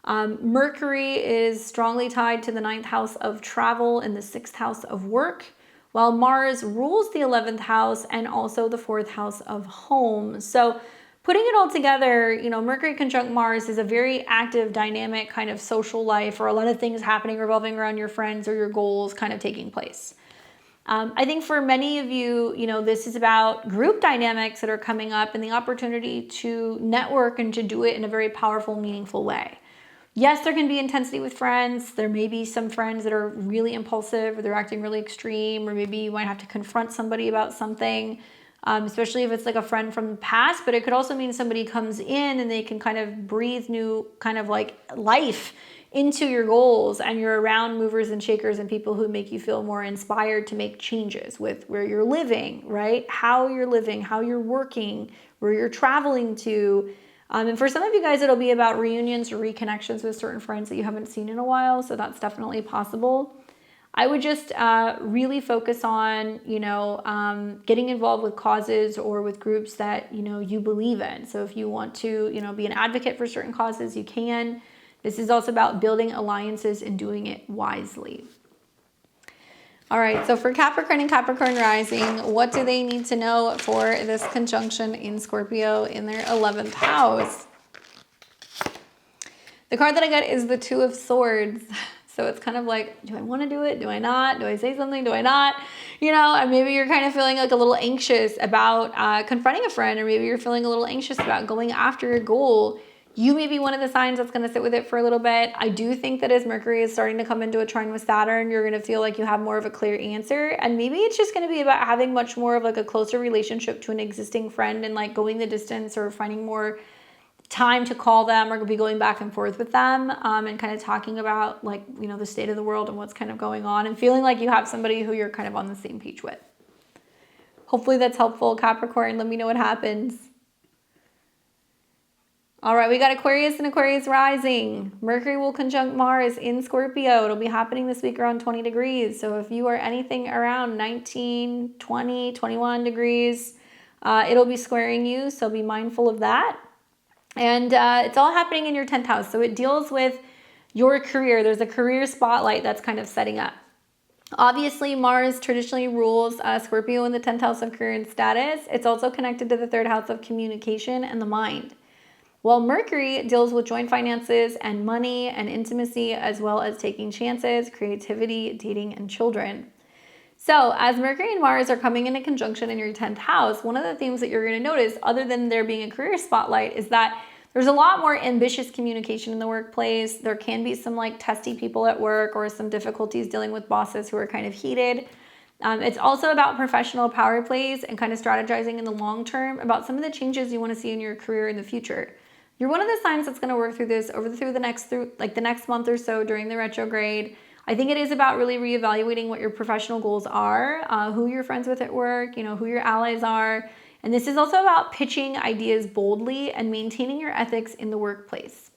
Mercury is strongly tied to the 9th house of travel and the 6th house of work, while Mars rules the 11th house and also the 4th house of home. So putting it all together, you know, Mercury conjunct Mars is a very active, dynamic kind of social life, or a lot of things happening revolving around your friends or your goals kind of taking place. I think for many of you, you know, this is about group dynamics that are coming up and the opportunity to network and to do it in a very powerful, meaningful way. Yes, there can be intensity with friends. There may be some friends that are really impulsive or they're acting really extreme, or maybe you might have to confront somebody about something, especially if it's like a friend from the past. But it could also mean somebody comes in and they can kind of breathe new kind of like life into your goals, and you're around movers and shakers and people who make you feel more inspired to make changes with where you're living, right? How you're living, how you're working, where you're traveling to. And for some of you guys, it'll be about reunions or reconnections with certain friends that you haven't seen in a while. So that's definitely possible. I would just really focus on, you know, getting involved with causes or with groups that, you know, you believe in. So if you want to, you know, be an advocate for certain causes, you can. This is also about building alliances and doing it wisely. All right, so for Capricorn and Capricorn rising, what do they need to know for this conjunction in Scorpio in their 11th house? The card that I got is the Two of Swords. So it's kind of like, do I want to do it? Do I not? Do I say something? Do I not? You know, and maybe you're kind of feeling like a little anxious about confronting a friend, or maybe you're feeling a little anxious about going after a goal. You may be one of the signs that's going to sit with it for a little bit. I do think that as Mercury is starting to come into a trine with Saturn, you're going to feel like you have more of a clear answer. And maybe it's just going to be about having much more of like a closer relationship to an existing friend and like going the distance or finding more time to call them or be going back and forth with them, and kind of talking about like, you know, the state of the world and what's kind of going on, and feeling like you have somebody who you're kind of on the same page with. Hopefully that's helpful, Capricorn. Let me know what happens. All right, we got Aquarius and Aquarius rising. Mercury will conjunct Mars in Scorpio. It'll be happening this week around 20 degrees. So if you are anything around 19, 20, 21 degrees, it'll be squaring you. So be mindful of that. And it's all happening in your 10th house. So it deals with your career. There's a career spotlight that's kind of setting up. Obviously, Mars traditionally rules Scorpio in the 10th house of career and status. It's also connected to the 3rd house of communication and the mind. While Mercury deals with joint finances and money and intimacy, as well as taking chances, creativity, dating, and children. So as Mercury and Mars are coming into conjunction in your 10th house, one of the themes that you're going to notice, other than there being a career spotlight, is that there's a lot more ambitious communication in the workplace. There can be some like testy people at work or some difficulties dealing with bosses who are kind of heated. It's also about professional power plays and kind of strategizing in the long term about some of the changes you want to see in your career in the future. You're one of the signs that's going to work through this through the next month or so during the retrograde. I think it is about really reevaluating what your professional goals are, who you're friends with at work, you know, who your allies are. And this is also about pitching ideas boldly and maintaining your ethics in the workplace.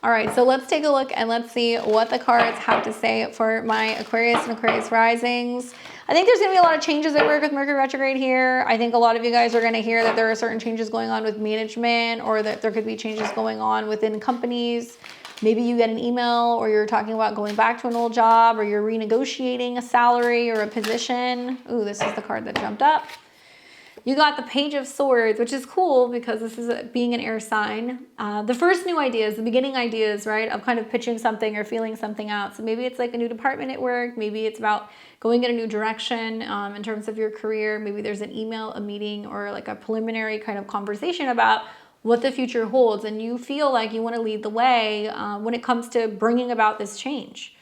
All right, so let's take a look and let's see what the cards have to say for my Aquarius and Aquarius risings. I think there's going to be a lot of changes at work with Mercury retrograde here. I think a lot of you guys are going to hear that there are certain changes going on with management, or that there could be changes going on within companies. Maybe you get an email, or you're talking about going back to an old job, or you're renegotiating a salary or a position. Ooh, this is the card that jumped up. You got the Page of Swords, which is cool because this is being an air sign. The first new ideas, the beginning ideas, right, of kind of pitching something or feeling something out. So maybe it's like a new department at work. Maybe it's about going in a new direction in terms of your career. Maybe there's an email, a meeting, or like a preliminary kind of conversation about what the future holds. And you feel like you want to lead the way when it comes to bringing about this change.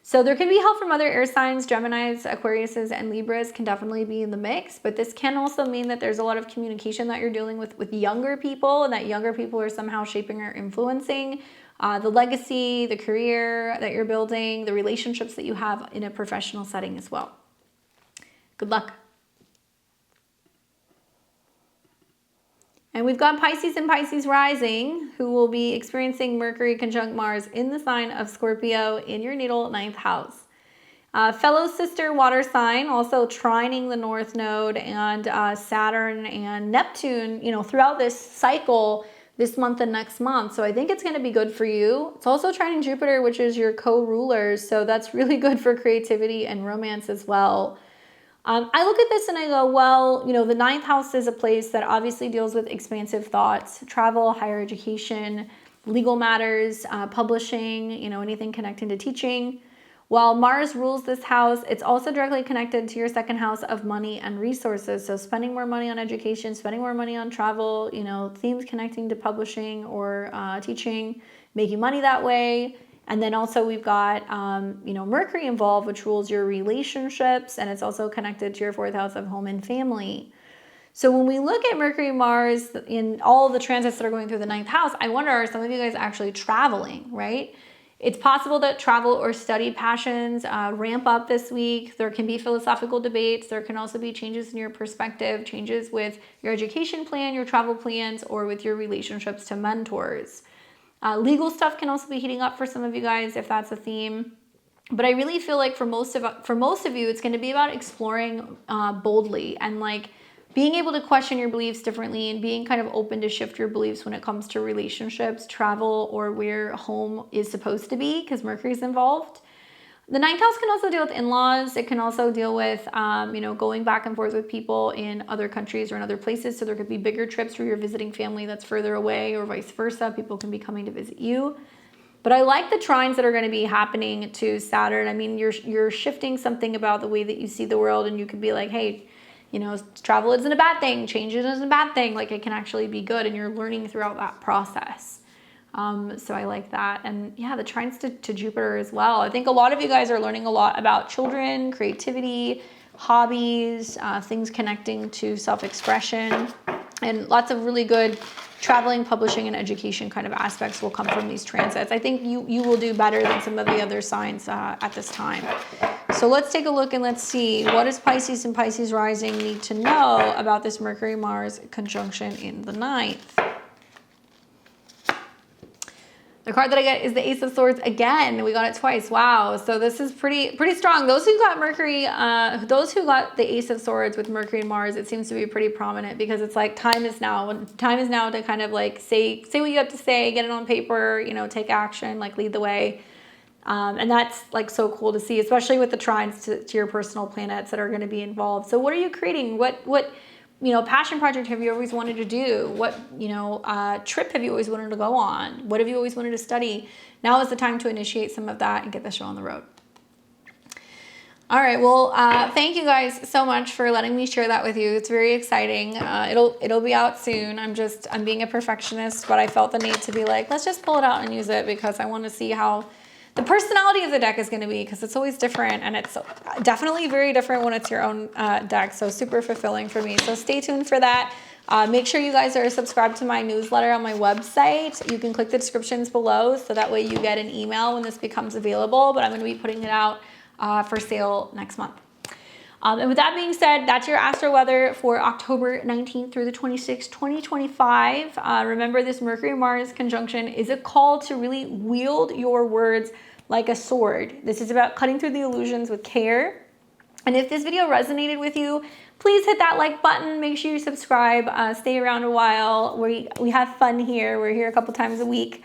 So there can be help from other air signs. Geminis, Aquariuses, and Libras can definitely be in the mix, but this can also mean that there's a lot of communication that you're dealing with younger people, and that younger people are somehow shaping or influencing the legacy, the career that you're building, the relationships that you have in a professional setting as well. Good luck. And we've got Pisces and Pisces rising, who will be experiencing Mercury conjunct Mars in the sign of Scorpio in your natal 9th house. Fellow sister water sign, also trining the North Node, and Saturn and Neptune, you know, throughout this cycle, this month and next month. So I think it's going to be good for you. It's also trining Jupiter, which is your co-ruler. So that's really good for creativity and romance as well. I look at this and I go, well, you know, the 9th house is a place that obviously deals with expansive thoughts, travel, higher education, legal matters, publishing, you know, anything connecting to teaching. While Mars rules this house, it's also directly connected to your 2nd house of money and resources. So spending more money on education, spending more money on travel, you know, themes connecting to publishing or teaching, making money that way. And then also we've got, you know, Mercury involved, which rules your relationships, and it's also connected to your 4th house of home and family. So when we look at Mercury, Mars, in all the transits that are going through the 9th house, I wonder, are some of you guys actually traveling, right? It's possible that travel or study passions ramp up this week. There can be philosophical debates. There can also be changes in your perspective, changes with your education plan, your travel plans, or with your relationships to mentors. Legal stuff can also be heating up for some of you guys if that's a theme. But I really feel like for most of you, it's going to be about exploring boldly and like being able to question your beliefs differently and being kind of open to shift your beliefs when it comes to relationships, travel, or where home is supposed to be, because Mercury's involved. The ninth house can also deal with in-laws. It can also deal with, you know, going back and forth with people in other countries or in other places. So there could be bigger trips where you're visiting family that's further away, or vice versa. People can be coming to visit you. But I like the trines that are going to be happening to Saturn. I mean, you're shifting something about the way that you see the world, and you could be like, hey, you know, travel isn't a bad thing. Change isn't a bad thing. Like, it can actually be good, and you're learning throughout that process. So I like that. And yeah, the trines to Jupiter as well. I think a lot of you guys are learning a lot about children, creativity, hobbies, things connecting to self-expression, and lots of really good traveling, publishing, and education kind of aspects will come from these transits. I think you will do better than some of the other signs at this time. So let's take a look and let's see, what does Pisces and Pisces rising need to know about this Mercury-Mars conjunction in the ninth? The card that I get is the Ace of Swords again. We got it twice. Wow. So this is pretty strong. Those who got Mercury, those who got the Ace of Swords with Mercury and Mars, it seems to be pretty prominent, because it's like time is now. Time is now to kind of like say what you have to say, get it on paper, you know, take action, like lead the way. And that's like so cool to see, especially with the trines to your personal planets that are going to be involved. So what are you creating? What you know, passion project have you always wanted to do? What, you know, trip have you always wanted to go on? What have you always wanted to study? Now is the time to initiate some of that and get the show on the road. All right, well, thank you guys so much for letting me share that with you. It's very exciting. It'll be out soon. I'm being a perfectionist, but I felt the need to be like, let's just pull it out and use it, because I want to see how the personality of the deck is going to be, because it's always different, and it's definitely very different when it's your own deck. So super fulfilling for me. So stay tuned for that. Make sure you guys are subscribed to my newsletter on my website. You can click the descriptions below, so that way you get an email when this becomes available, but I'm going to be putting it out for sale next month. And with that being said, that's your astro weather for October 19th through the 26th, 2025. Remember, this Mercury-Mars conjunction is a call to really wield your words like a sword. This is about cutting through the illusions with care. And if this video resonated with you, please hit that like button. Make sure you subscribe. Stay around a while. We have fun here. We're here a couple times a week.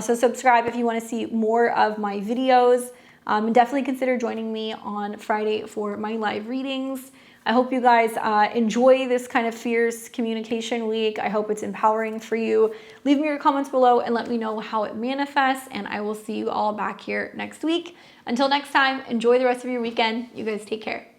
So subscribe if you want to see more of my videos. And definitely consider joining me on Friday for my live readings. I hope you guys enjoy this kind of fierce communication week. I hope it's empowering for you. Leave me your comments below and let me know how it manifests, and I will see you all back here next week. Until next time, enjoy the rest of your weekend. You guys take care.